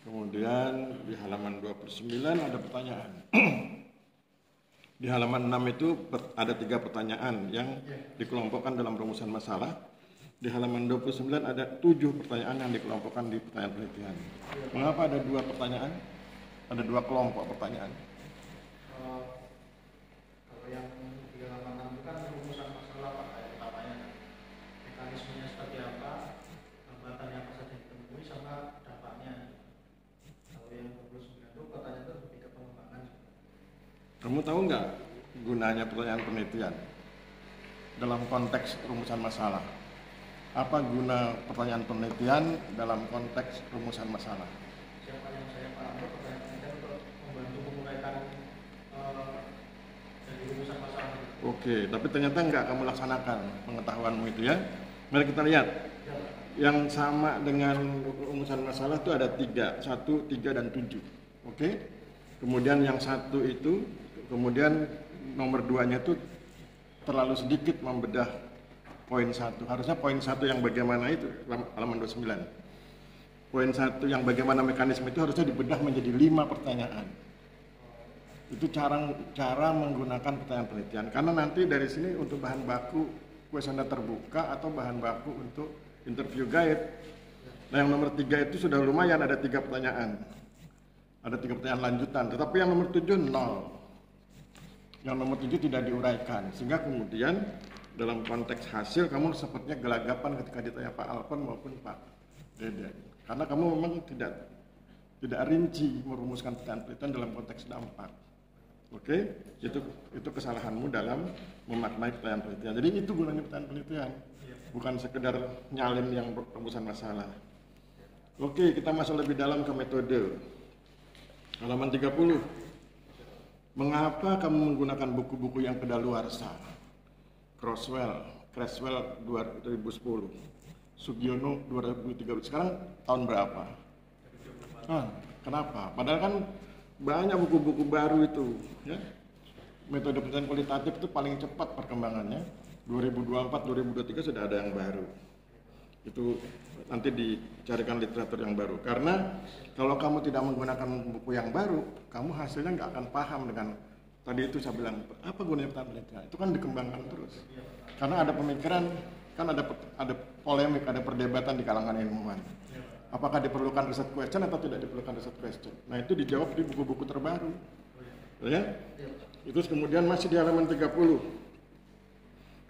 Speaker 1: Kemudian di halaman 29 ada pertanyaan. Di halaman 6 itu ada 3 pertanyaan yang dikelompokkan dalam rumusan masalah. Di halaman 29 ada 7 pertanyaan yang dikelompokkan di pertanyaan penelitian. Mengapa ada 2 pertanyaan? Ada 2 kelompok pertanyaan.
Speaker 2: Kalau yang di halaman 6 itu kan rumusan masalah Pak, kayak utamanya kan. Mekanismenya seperti apa, hambatan yang apa saja ditemui sama dampaknya. Kalau yang 29 itu pertanyaan itu lebih ke pengembangan.
Speaker 1: Kamu tahu nggak gunanya pertanyaan penelitian dalam konteks rumusan masalah? Apa guna pertanyaan penelitian dalam konteks rumusan masalah?
Speaker 2: Siapa yang saya paham pertanyaan penelitian untuk membantu menguraikan dari rumusan masalah.
Speaker 1: Oke, tapi ternyata nggak kamu laksanakan pengetahuanmu itu ya. Mari kita lihat. Yang sama dengan rumusan masalah itu ada 3, 1, 3, dan 7. Oke. Kemudian yang 1 itu, kemudian nomor 2-nya itu terlalu sedikit membedah poin 1. Harusnya poin 1 yang bagaimana itu, halaman 29. Poin 1 yang bagaimana mekanisme itu harusnya dibedah menjadi 5 pertanyaan. Itu cara menggunakan pertanyaan penelitian. Karena nanti dari sini untuk bahan baku kuesioner terbuka atau bahan baku untuk interview guide. Nah yang nomor 3 itu sudah lumayan, ada 3 pertanyaan. Ada 3 pertanyaan lanjutan, tetapi yang nomor 7 nol. Yang nomor 7 tidak diuraikan, sehingga kemudian dalam konteks hasil kamu sepertinya gelagapan ketika ditanya Pak Alfon maupun Pak Deden. Karena kamu memang tidak rinci merumuskan pertanyaan-pertanyaan dalam konteks dampak. Oke, itu kesalahanmu dalam memaknai pertanyaan penelitian. Jadi itu gunanya pertanyaan penelitian, bukan sekedar nyalin yang rumusan masalah. Oke, kita masuk lebih dalam ke metode. Halaman 30. Mengapa kamu menggunakan buku-buku yang kedaluarsa? Creswell 2010, Sugiono 2013. Sekarang tahun berapa? Kenapa? Padahal kan banyak buku-buku baru itu, ya. Metode penelitian kualitatif itu paling cepat perkembangannya. 2024-2023 sudah ada yang baru. Itu nanti dicarikan literatur yang baru. Karena kalau kamu tidak menggunakan buku yang baru, kamu hasilnya nggak akan paham dengan tadi itu saya bilang apa gunanya penelitian. Itu kan dikembangkan terus. Karena ada pemikiran, kan ada polemik, ada perdebatan di kalangan ilmuwan. Apakah diperlukan riset question atau tidak diperlukan riset question? Nah itu dijawab di buku-buku terbaru, ya. Terus kemudian masih di halaman 30,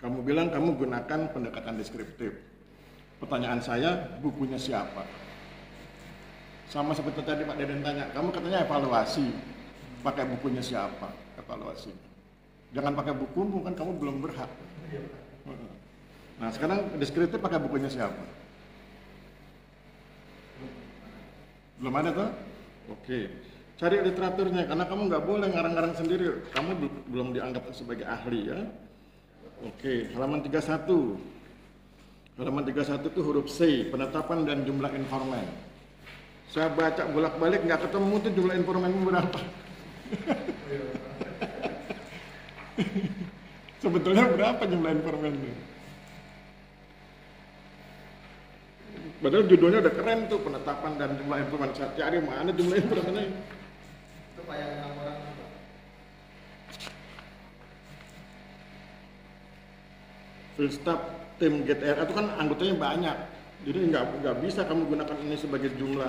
Speaker 1: kamu bilang kamu gunakan pendekatan deskriptif. Pertanyaan saya, bukunya siapa? Sama seperti tadi Pak Deden tanya, kamu katanya evaluasi, pakai bukunya siapa? Evaluasi. Jangan pakai bukumu, kan kamu belum berhak. Nah sekarang deskriptif pakai bukunya siapa? Belum ada tuh? Oke. Cari literaturnya, karena kamu nggak boleh ngarang-ngarang sendiri. Kamu belum dianggap sebagai ahli, ya. Oke, halaman 31. Halaman 31 itu huruf C, penetapan dan jumlah informan. Saya baca bolak-balik nggak ketemu tuh jumlah informanmu berapa. Sebetulnya berapa jumlah informannya? Padahal judulnya udah keren tuh, penetapan dan jumlah informan. Saya cari mana jumlah informannya.
Speaker 2: Itu Pak yang 6 orang itu, Pak.
Speaker 1: Filstab tim GTR itu kan anggotanya banyak, jadi nggak bisa kamu gunakan ini sebagai jumlah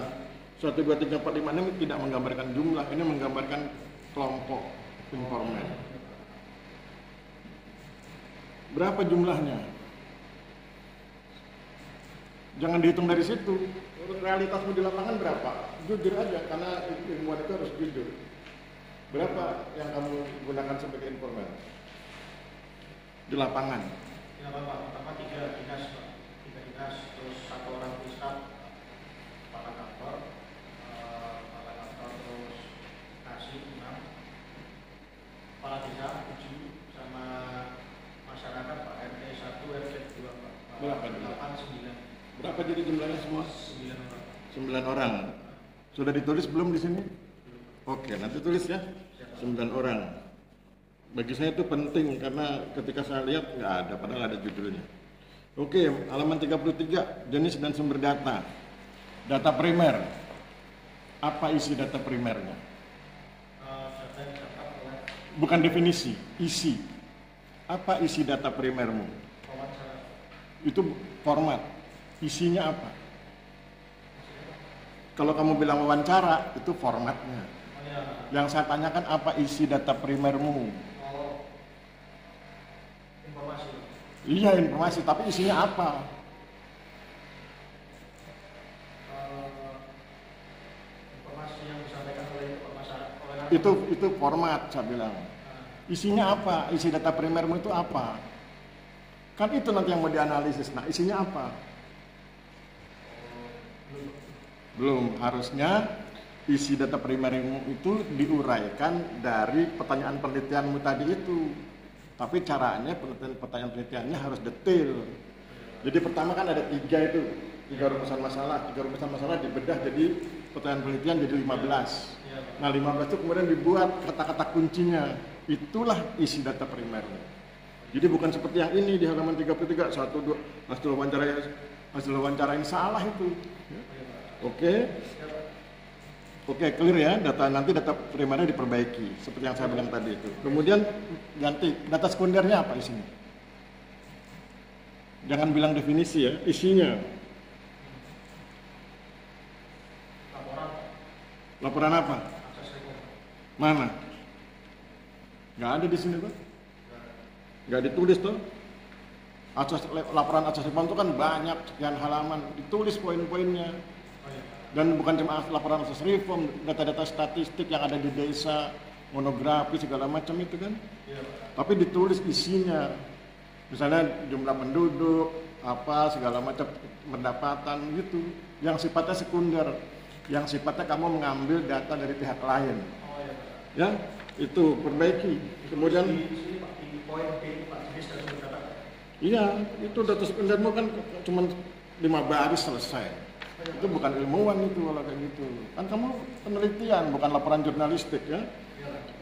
Speaker 1: 1, 2, 3, 4, 5, 6 tidak menggambarkan jumlah, ini menggambarkan kelompok informan. Berapa jumlahnya? Jangan dihitung dari situ. Realitasmu di lapangan berapa? Jujur aja, karena ilmuwan itu harus jujur. Berapa yang kamu gunakan sebagai informan di lapangan?
Speaker 2: Ya Bapak, pertama 3 dinas, Pak. 3 dinas, terus 1 orang filstab, kepala kantor, terus kasih 6, kepala desa 7, sama masyarakat Pak RT 1, RT 2, Pak.
Speaker 1: Berapa?
Speaker 2: 8, 9.
Speaker 1: Berapa jadi jumlahnya semua?
Speaker 2: 9 orang.
Speaker 1: 9 orang. Sudah ditulis belum di sini? Oke, nanti tulis ya. 9 orang. Bagi saya itu penting karena ketika saya lihat nggak ada, padahal ada judulnya. Oke, halaman 33, jenis dan sumber data. Data primer. Apa isi data primernya?
Speaker 2: Data yang dapat oleh
Speaker 1: Bukan definisi, isi. Apa isi data primermu?
Speaker 2: wawancara.
Speaker 1: Itu format. Isinya apa? Kalau kamu bilang wawancara, itu formatnya.
Speaker 2: Oh ya,
Speaker 1: Yang saya tanyakan apa isi data primermu?
Speaker 2: informasi.
Speaker 1: Iya, informasi, tapi isinya apa?
Speaker 2: Informasi yang disampaikan oleh masyarakat.
Speaker 1: Itu format, saya bilang. Isinya apa? Isi data primermu itu apa? Kan itu nanti yang mau dianalisis. Nah, isinya apa? Belum. Harusnya isi data primermu itu diuraikan dari pertanyaan penelitianmu tadi itu. Tapi caranya pertanyaan penelitiannya harus detail. Jadi pertama kan ada 3 itu, 3 rumusan masalah. 3 rumusan masalah dibedah jadi pertanyaan penelitian jadi 15. Nah 15 itu kemudian dibuat kata-kata kuncinya. Itulah isi data primernya. Jadi bukan seperti yang ini di halaman 33, 1, 2, hasil wawancara yang salah itu. Oke. Oke, clear ya, nanti data primernya diperbaiki seperti yang saya bilang tadi itu. Kemudian ganti data sekundernya apa isinya? Jangan bilang definisi ya, isinya.
Speaker 2: Laporan.
Speaker 1: Laporan apa? Mana? Nggak ada di sini tuh. Nggak ditulis tuh. Laporan asas reform itu kan banyak sekian halaman, ditulis poin-poinnya. Dan bukan cuma laporan asas reform, data-data statistik yang ada di desa, monografi segala macam itu kan. Tapi ditulis isinya. Misalnya jumlah penduduk, apa segala macam pendapatan gitu, yang sifatnya sekunder, yang sifatnya kamu mengambil data dari pihak lain. Ya, itu perbaiki. Kemudian
Speaker 2: di poin D Pak jenis dan sumber data.
Speaker 1: iya, itu data sekundermu kan cuma 5 baris selesai. Itu bukan ilmuwan itu kalau kayak gitu. Kan kamu penelitian, bukan laporan jurnalistik ya.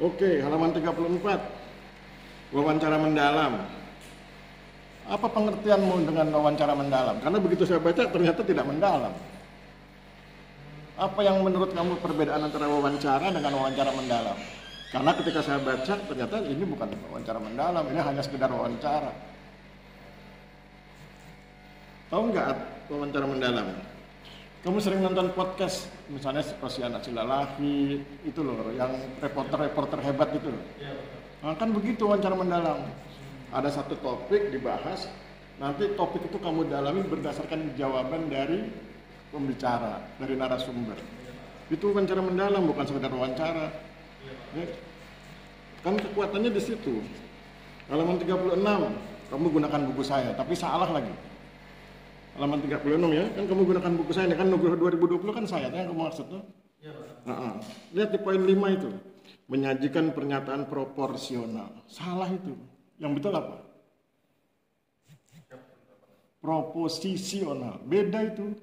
Speaker 1: Oke, halaman 34. Wawancara mendalam. Apa pengertianmu dengan wawancara mendalam? Karena begitu saya baca ternyata tidak mendalam. Apa yang menurut kamu perbedaan antara wawancara dengan wawancara mendalam? Karena ketika saya baca ternyata ini bukan wawancara mendalam, ini hanya sekedar wawancara. Tahu nggak wawancara mendalam? Kamu sering nonton podcast, misalnya Rosiana Silalahi, itu loh, yang reporter hebat itu loh. Nah, kan begitu wawancara mendalam. Ada satu topik dibahas, nanti topik itu kamu dalami berdasarkan jawaban dari pembicara, dari narasumber. Itu wawancara mendalam, bukan sekedar wawancara. Ya. Kan kekuatannya di situ. Halaman 36, kamu gunakan buku saya, tapi salah lagi. Halaman 36 ya, kan kamu gunakan buku saya, ini kan Nugroho 2020 kan saya, yang kamu maksud tuh. Lihat di poin 5 itu, menyajikan pernyataan proporsional. Salah itu. Yang betul apa? Proposisional. Beda itu.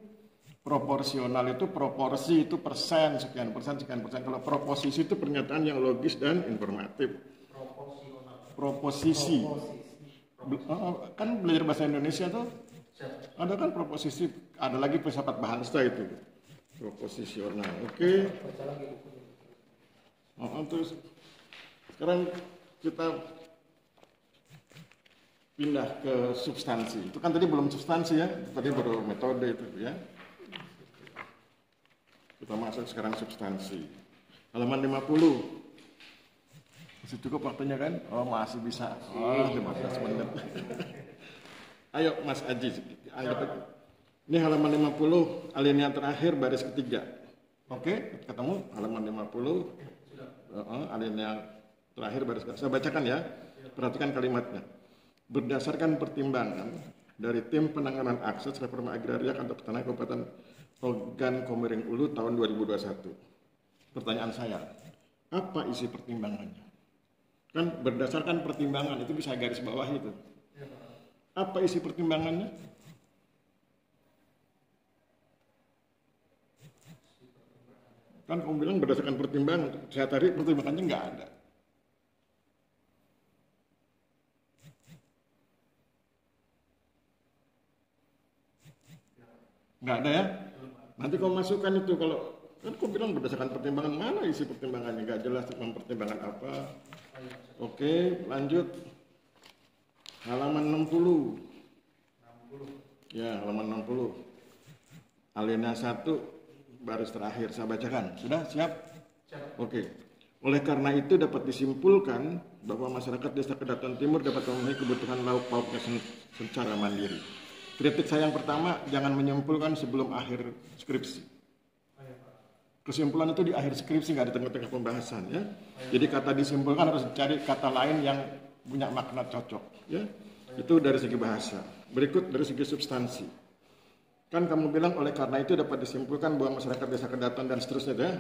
Speaker 1: Proporsional itu proporsi, itu persen, sekian persen. Kalau proposisi itu pernyataan yang logis dan informatif. Proposisi. Kan belajar bahasa Indonesia tuh ada kan proposisi, ada lagi filsafat bahasa itu. Proposisional. Oke. Terus sekarang kita pindah ke substansi. Itu kan tadi belum substansi ya, tadi baru metode itu ya. Kita masuk sekarang substansi. Halaman 50. Masih cukup waktunya kan? Oh, masih bisa. Oh, 15 menit. Ayo Mas Aji, anggap aja. Ini halaman 50, alinea terakhir baris ketiga. Oke, ketemu halaman 50. Alinea terakhir baris ketiga. Saya bacakan ya. Perhatikan kalimatnya. Berdasarkan pertimbangan dari tim penanganan akses reforma agraria kantor petani Kabupaten Ogan Komering Ulu tahun 2021. Pertanyaan saya, apa isi pertimbangannya? Kan berdasarkan pertimbangan, itu bisa garis bawah itu. Apa isi pertimbangannya? Kan kamu bilang berdasarkan pertimbangan, saya tarik pertimbangannya nggak ada. Nggak ada ya? Nanti kau masukkan itu, kalau kan kau bilang berdasarkan pertimbangan, mana isi pertimbangannya? Nggak jelas mempertimbangkan apa. Oke, lanjut. Halaman 60. Ya, halaman 60. Alinea 1, baris terakhir. Saya bacakan. Sudah siap? Oke. Oleh karena itu dapat disimpulkan bahwa masyarakat Desa Kedatan Timur dapat memenuhi kebutuhan lauk pauknya secara mandiri. Kritik saya yang pertama, jangan menyimpulkan sebelum akhir skripsi. Kesimpulan itu di akhir skripsi, nggak di tengah-tengah pembahasan ya. Jadi kata disimpulkan harus cari kata lain yang punya makna cocok ya. Itu dari segi bahasa. Berikut dari segi substansi. Kan kamu bilang oleh karena itu dapat disimpulkan bahwa masyarakat Desa Kedatan dan seterusnya ya.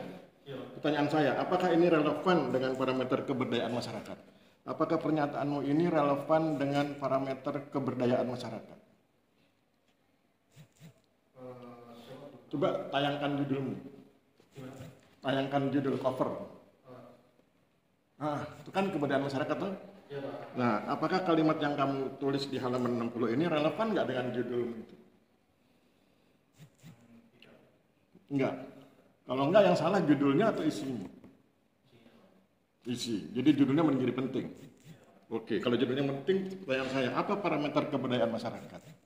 Speaker 1: Pertanyaan saya, apakah ini relevan dengan parameter keberdayaan masyarakat? Apakah pernyataanmu ini relevan dengan parameter keberdayaan masyarakat? Coba tayangkan judulmu. Tayangkan judul cover. Nah, itu kan keberdayaan masyarakat tuh. Nah, apakah kalimat yang kamu tulis di halaman 60 ini relevan nggak dengan judulmu itu? Enggak. Kalau enggak, yang salah judulnya atau isinya? Isi. Jadi judulnya menjadi penting. Oke, kalau judulnya penting, pertanyaan saya, apa parameter keberdayaan masyarakat?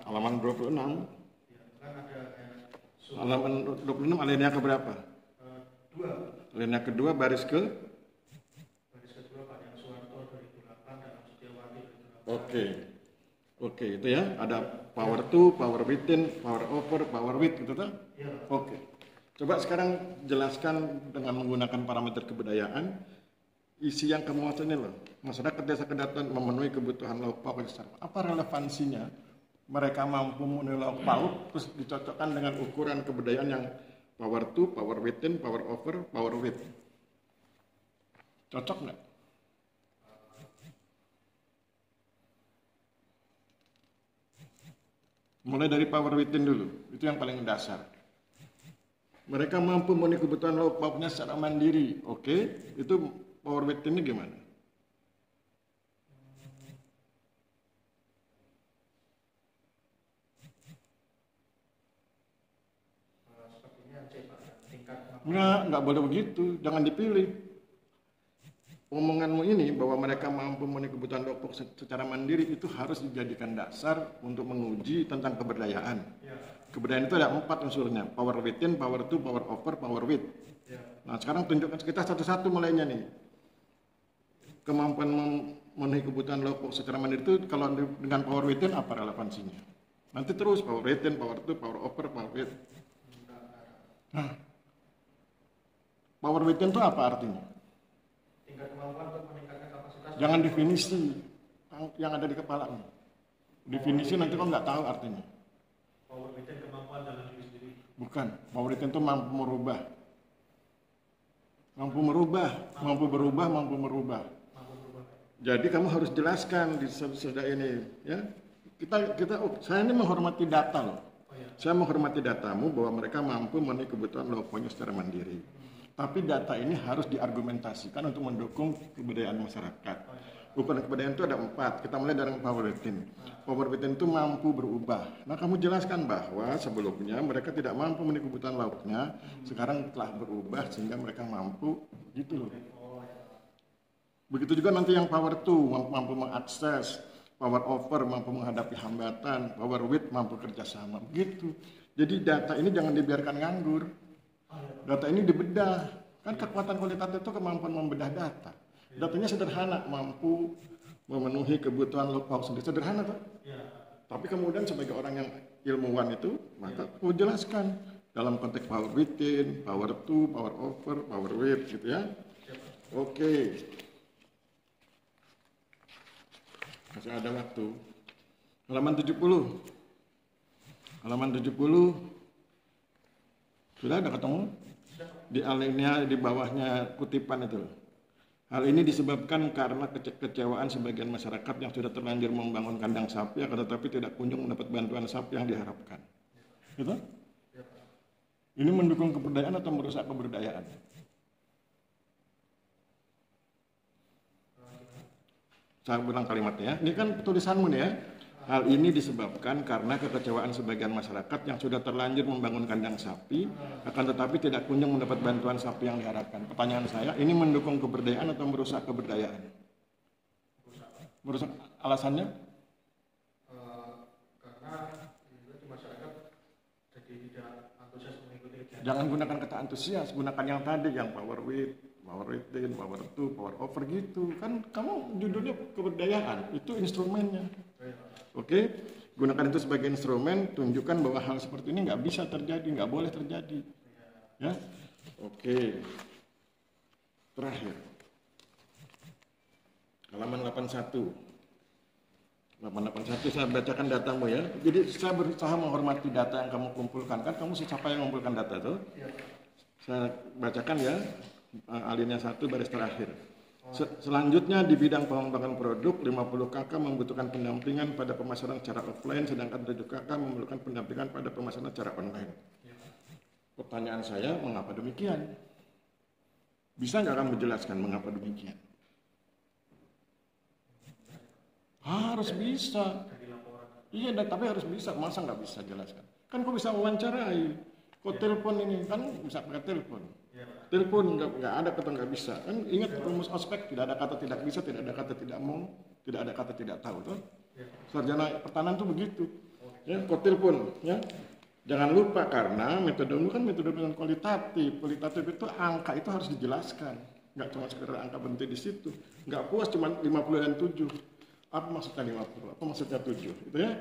Speaker 1: halaman 26.
Speaker 2: Ya, kan ada
Speaker 1: Halaman 26 alinea ke berapa?
Speaker 2: 2.
Speaker 1: Alinea kedua baris ke?
Speaker 2: Baris kedua Pak Yang Suwarto 2008 dan Setiawati 2008.
Speaker 1: Oke, itu ya. Ada power to, power within, power over, power with gitu kan?
Speaker 2: Ya.
Speaker 1: Oke. Coba sekarang jelaskan dengan menggunakan parameter kebudayaan isi yang kamu maksud ini loh. Masyarakat desa Kedatuan memenuhi kebutuhan lauk pauk secara apa relevansinya? Mereka mampu memenuhi lauk pauk terus dicocokkan dengan ukuran kebudayaan yang power to, power within, power over, power with. Cocok nggak? Mulai dari power within dulu, itu yang paling dasar. Mereka mampu memenuhi kebutuhan lauk pauknya secara mandiri. Oke, itu power within-nya gimana?
Speaker 2: Sepertinya C Pak, tingkat
Speaker 1: Nggak boleh begitu, jangan dipilih. Omonganmu ini bahwa mereka mampu memenuhi kebutuhan lauk pauk secara mandiri itu harus dijadikan dasar untuk menguji tentang keberdayaan.
Speaker 2: Ya.
Speaker 1: Keberdayaan itu ada 4 unsurnya, power within, power to, power over, power with.
Speaker 2: Ya.
Speaker 1: Nah sekarang tunjukkan kita satu-satu mulainya nih. Kemampuan memenuhi kebutuhan lauk pauk secara mandiri itu kalau dengan power within apa relevansinya? Nanti terus power within, power to, power over, power with. Nah, power within itu apa artinya?
Speaker 2: Tingkat kemampuan untuk meningkatkan kapasitas.
Speaker 1: Jangan definisi yang ada di kepalamu. Definisi nanti kau nggak tahu artinya.
Speaker 2: Power within kemampuan dalam diri sendiri.
Speaker 1: Bukan, power within itu mampu merubah. Mampu merubah, mampu berubah, mampu merubah.
Speaker 2: Mampu berubah.
Speaker 1: Jadi kamu harus jelaskan di sudah ini, ya. Saya ini menghormati data loh.
Speaker 2: Oh, ya.
Speaker 1: Saya menghormati datamu bahwa mereka mampu memenuhi kebutuhan lauk pauknya secara mandiri. Tapi data ini harus diargumentasikan untuk mendukung kebudayaan masyarakat. Ukuran kebudayaan itu ada 4. Kita mulai dari power within. Power within itu mampu berubah. Nah, kamu jelaskan bahwa sebelumnya mereka tidak mampu memenuhi kebutuhan lauknya, sekarang telah berubah sehingga mereka mampu, gitu loh. Begitu juga nanti yang power to, mampu mengakses, power over, mampu menghadapi hambatan, power with, mampu kerjasama, begitu. Jadi data ini jangan dibiarkan nganggur. Data ini dibedah. Kan kekuatan kualitatif itu kemampuan membedah data. Datanya sederhana, mampu memenuhi kebutuhan lauk pauk sendiri. Sederhana tuh.
Speaker 2: Ya.
Speaker 1: Tapi kemudian sebagai orang yang ilmuwan itu, maka aku jelaskan dalam konteks power within, power to, power over, power with gitu ya. Oke. Masih ada waktu. Halaman 70. Halaman 70. Sudah ada ketemu? Di alinea di bawahnya kutipan itu. Hal ini disebabkan karena kekecewaan sebagian masyarakat yang sudah terlanjur membangun kandang sapi akan tetapi tidak kunjung mendapat bantuan sapi yang diharapkan. Gitu? Ini mendukung kebudayaan atau merusak kebudayaan? Saya ulang kalimatnya ya. Ini kan tulisanmu nih ya. Hal ini disebabkan karena kekecewaan sebagian masyarakat yang sudah terlanjur membangun kandang sapi, akan tetapi tidak kunjung mendapat bantuan sapi yang diharapkan. Pertanyaan saya, ini mendukung keberdayaan atau merusak keberdayaan? Merusak. Alasannya?
Speaker 2: Karena itu masyarakat jadi tidak antusias mengikuti kegiatan.
Speaker 1: Jangan gunakan kata antusias, gunakan yang tadi, yang power with, power within, power to, power over gitu. Kan kamu judulnya keberdayaan, itu instrumennya. Oke, gunakan itu sebagai instrumen, tunjukkan bahwa hal seperti ini nggak bisa terjadi, nggak boleh terjadi. Ya, oke. Terakhir, halaman 81. Halaman 81 saya bacakan datamu ya. Jadi saya berusaha menghormati data yang kamu kumpulkan. Kan kamu siapa yang mengumpulkan data tuh? Saya bacakan ya, alinea 1 baris terakhir. Selanjutnya di bidang pengembangan produk, 50 KK membutuhkan pendampingan pada pemasaran secara offline, sedangkan 7 KK memerlukan pendampingan pada pemasaran secara online. Pertanyaan saya, mengapa demikian? Bisa nggak kamu menjelaskan mengapa demikian? Harus bisa. Iya, tapi harus bisa. Masa nggak bisa jelaskan? Kan kau bisa wawancarai. Kau telepon ini, kan bisa pakai telepon. Telepon nggak ada kata nggak bisa. Kan ingat rumus ospek, tidak ada kata tidak bisa, tidak ada kata tidak mau, tidak ada kata tidak tahu. Tuh. Sarjana pertanian tuh begitu. ya, kotil pun, ya. Jangan lupa karena metode umum kan metode penilaian kualitatif. Kualitatif itu angka itu harus dijelaskan, nggak cuma sekedar angka berhenti di situ. Nggak puas cuma 50 dan 7. Apa maksudnya 50? Apa maksudnya 7? Itu ya.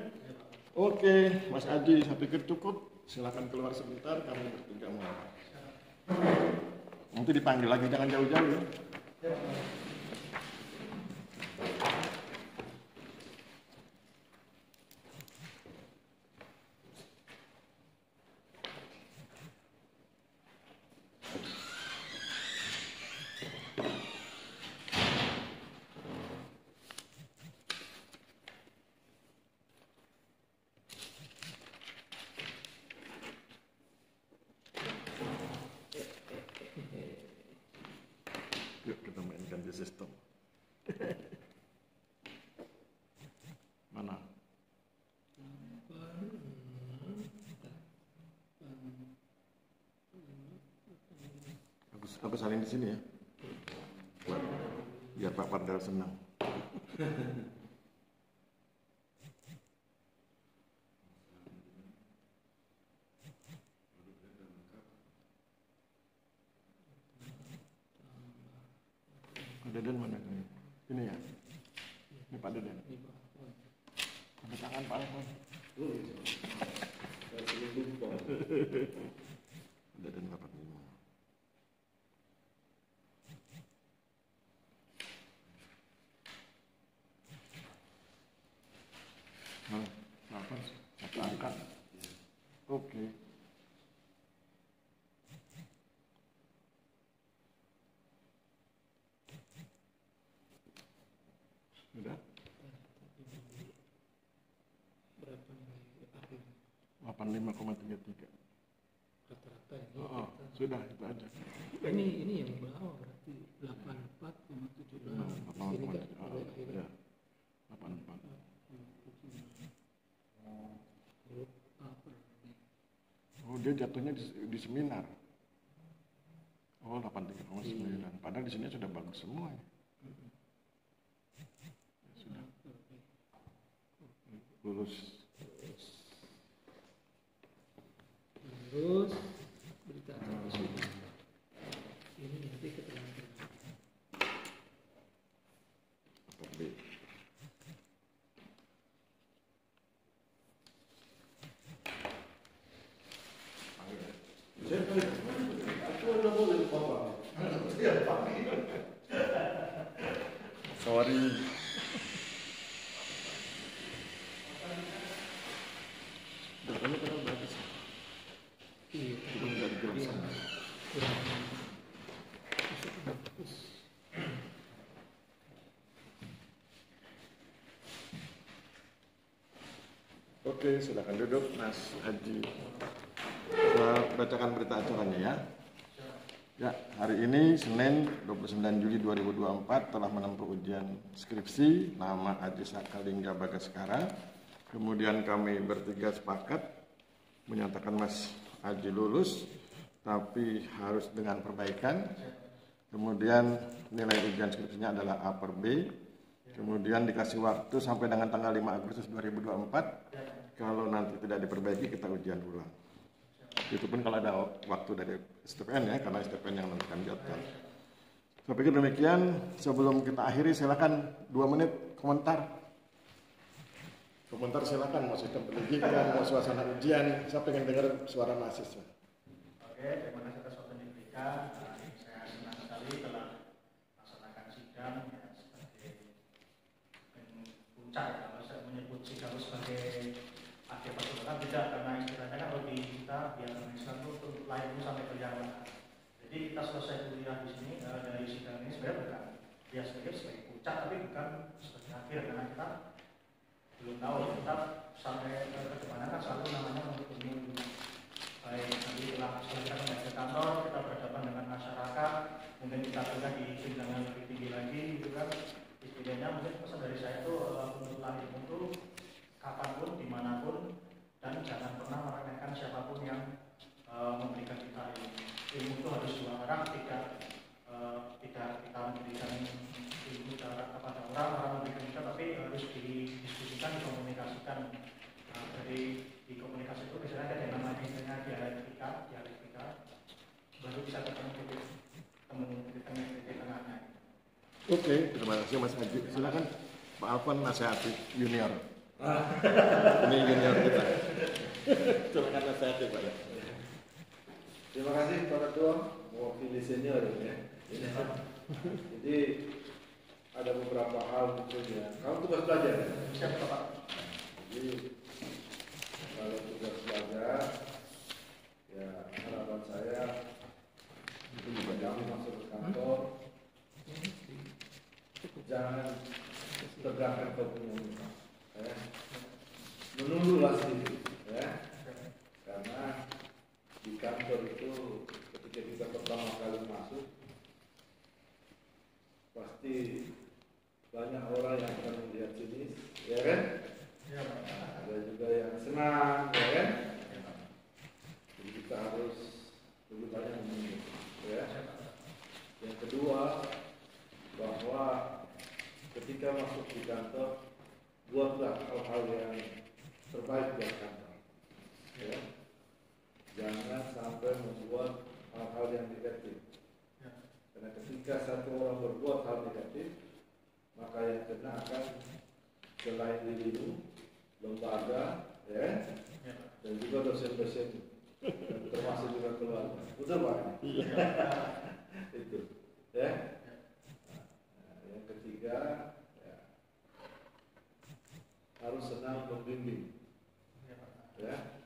Speaker 1: Oke, Mas Aji, saya pikir cukup. Silakan keluar sebentar, kami bertiga mau. Nanti dipanggil lagi, jangan jauh-jauh ya. Yuk kita mainkan di sistem. Mana? Aku salin di sini ya. Biar Pak Pardal senang. Pak Deden mana ini? Ini ya? Ini Pak Deden. Ada tangan Pak Alfon. Pak Deden 85. Nah, apa? Satu angka. Oke. Sudah?
Speaker 4: Berapa nilai akhir
Speaker 1: 85,33.
Speaker 4: rata-rata ini?
Speaker 1: Oh, sudah itu aja.
Speaker 4: Ini yang bawah berarti 84,17. Ini kan nilai akhirnya.
Speaker 1: Ya, 84. Oh, dia jatuhnya di seminar. Oh, 83,9. Padahal di sini sudah bagus semua. Ya. Sudah. Lulus.
Speaker 4: Terus berita acara sudah. Ini nanti keterangan.
Speaker 1: Apa B? Sorry. Depannya kenapa bagus?
Speaker 4: Iya,
Speaker 1: Cuma nggak dijelaskan.
Speaker 4: kurang masuk bagus.
Speaker 1: Oke, silakan duduk, Mas Haji. Saya bacakan berita acaranya ya. Ya, hari ini Senin 29 Juli 2024 telah menempuh ujian skripsi nama Aji Sakalingga Bagaskara. Kemudian kami bertiga sepakat menyatakan Mas Aji lulus, tapi harus dengan perbaikan. Kemudian nilai ujian skripsinya adalah A per B. Kemudian dikasih waktu sampai dengan tanggal 5 Agustus 2024. Kalau nanti tidak diperbaiki, kita ujian ulang. Itu pun kalau ada waktu dari STPN ya, karena STPN yang menentukan jadwal. Saya pikir demikian. Sebelum kita akhiri, silakan 2 menit komentar. Komentar silakan, mau sistem pendidikan, mau suasana ujian. Saya pengen dengar suara mahasiswa.
Speaker 2: Oke, terima kasih atas waktu yang diberikan. Saya senang sekali telah melaksanakan sidang ya, sebagai puncak. Kalau saya menyebut sidang sebagai akhir pertemuan tidak, karena istilahnya kan kalau di kita biar Islam itu lain itu sampai berjalan. Jadi kita selesai kuliah di sini dari sidang ini sebenarnya bukan ya sebagai puncak, tapi bukan sebagai akhir, karena kita belum tahu kita sampai ke depan kan selalu namanya menurut ini baik nanti telah kita kembali ke kantor, kita berhadapan dengan masyarakat, mungkin kita kuliah di jenjang yang lebih tinggi lagi gitu kan. Istilahnya mungkin pesan dari saya itu penuntutan ilmu itu kapanpun, dimanapun, dan jangan pernah meremehkan siapapun yang memberikan kita ilmu. Ilmu itu harus dua arah, tidak kita memberikan ilmu kepada orang memberikan kita, tapi harus didiskusikan, dikomunikasikan. Nah, dari
Speaker 1: Oke, terima kasih Mas Haji. Silakan Pak Alvan nasihati junior. Ini junior kita. Silakan nasihati Pak.
Speaker 3: Terima kasih Pak Ketua, mewakili senior ya. Jadi ada beberapa hal mungkin ya. Kamu tugas belajar ya?
Speaker 2: Siap Pak.
Speaker 3: Jadi kalau tugas belajar, ya harapan saya itu juga kamu masuk ke kantor, jangan tegakkan komitmen, ya. Menunduklah sedikit, ya. Karena di kantor itu ketika kita pertama kali masuk, pasti banyak orang yang akan melihat sini, ya kan?
Speaker 2: Ya Pak.
Speaker 3: Ada juga yang senang, ya kan? Jadi kita harus lebih banyak menunggu, ya. Yang kedua, bahwa ketika masuk di kantor, buatlah hal-hal yang terbaik buat kantor, ya. Jangan sampai membuat hal-hal yang negatif. Karena ketika satu orang berbuat hal negatif, maka yang kena akan selain dirimu, lembaga, ya, dan juga dosen-dosen, termasuk juga keluarga. Betul Pak? Itu, ya. Nah, yang ketiga, ya, harus senang membimbing, ya.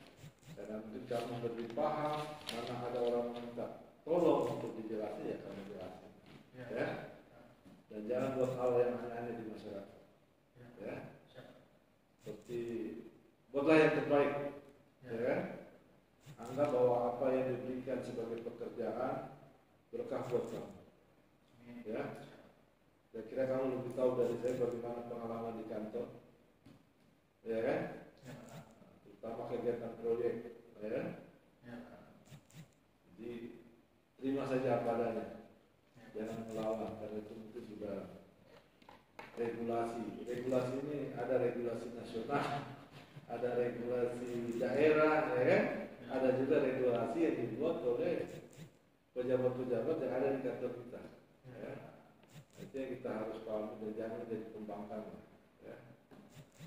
Speaker 3: Karena mungkin kamu lebih paham, mana ada orang minta tolong untuk dijelasin, ya kamu jelasin, ya. Dan jangan buat hal yang aneh-aneh di masyarakat, ya. Seperti buatlah yang terbaik, ya. Anggap bahwa apa yang diberikan sebagai pekerjaan berkah buat kamu, ya. Saya kira kamu lebih tahu dari saya bagaimana pengalaman di kantor, ya kan? Terutama kegiatan proyek, ya. Jadi terima saja apa adanya, jangan melawan, karena itu mungkin juga regulasi. Regulasi ini ada regulasi nasional, ada regulasi daerah, ya kan? Ada juga regulasi yang dibuat oleh pejabat-pejabat yang ada di kantor kita, ya. Itu yang kita harus paham dan jangan jadi pembangkang, ya.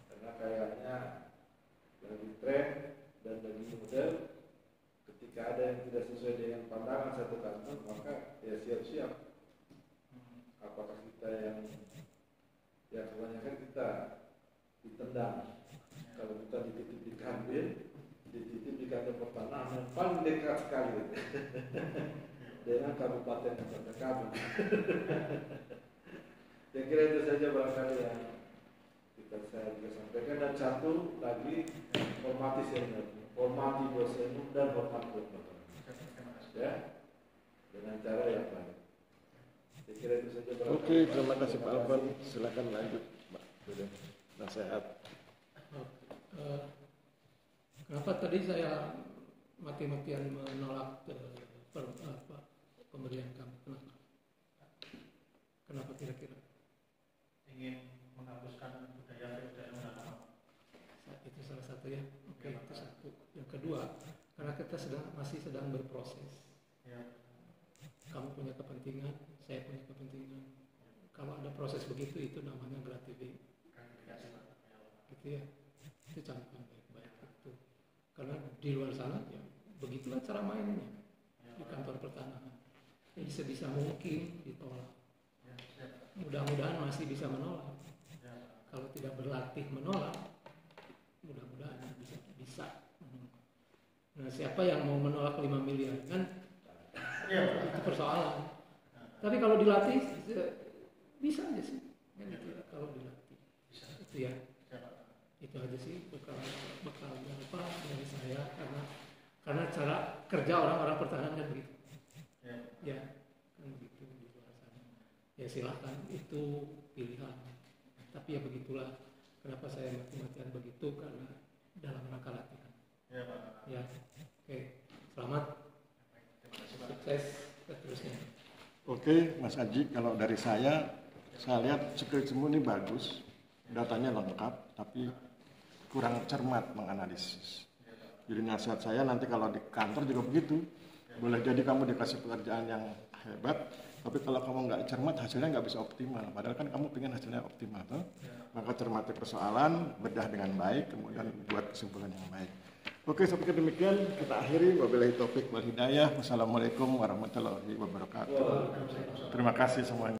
Speaker 3: Karena kayaknya lagi tren dan lagi model, ketika ada yang tidak sesuai dengan pandangan satu kantor, maka ya siap-siap. Apakah kita yang kebanyakan kita ditendang, kalau kita dititip di kantor, dititip di kantor pertanahan yang paling dekat sekali dengan kabupaten kota kami. Saya kira itu saja barangkali yang saya bisa sampaikan. Dan satu lagi, hormati senior, hormati dosen dan hormati dokter, ya, dengan cara yang baik. Saya kira itu saja.
Speaker 1: Oke, terima kasih Pak Alvan. Silakan lanjut Pak. Nasihat.
Speaker 4: Kenapa tadi saya mati-matian menolak pemberian kamu? Kenapa kira-kira?
Speaker 2: Ingin menghapuskan budaya feodal Minangkabau.
Speaker 4: Itu salah satu ya. Oke, itu satu. Yang kedua, karena kita masih sedang berproses.
Speaker 2: Ya.
Speaker 4: Kamu punya kepentingan, saya punya kepentingan. Kalau ada proses begitu, itu namanya gratifikasi, gitu ya. Itu camkan baik-baik itu. Karena di luar sana ya begitulah cara mainnya di kantor pertanahan. Jadi sebisa mungkin ditolak. Mudah-mudahan masih bisa menolak. Kalau tidak berlatih menolak, mudah-mudahan bisa. Nah, siapa yang mau menolak 5 miliar kan? Itu persoalan. Tapi kalau dilatih bisa aja sih. Kan gitu ya, kalau dilatih. Itu ya. Itu aja sih bekal apa dari saya, karena cara kerja orang-orang pertahanan kan begitu. Ya, kan begitu di luar sana. Ya silakan, itu pilihan. Tapi ya begitulah. Kenapa saya mati-matian begitu, karena dalam rangka latihan. Ya, oke. Selamat. Sukses seterusnya.
Speaker 1: Oke, Mas Haji, kalau dari saya lihat skripsimu ini bagus, datanya lengkap, tapi kurang cermat menganalisis. Jadi nasihat saya nanti kalau di kantor juga begitu. Boleh jadi kamu dikasih pekerjaan yang hebat, Tapi kalau kamu nggak cermat, hasilnya nggak bisa optimal. Padahal kan kamu pengen hasilnya optimal, toh? Maka cermati persoalan, bedah dengan baik, kemudian buat kesimpulan yang baik. Oke, seperti demikian kita akhiri. Wabillahi taufik wal hidayah. Wassalamualaikum warahmatullahi wabarakatuh. Terima kasih semuanya.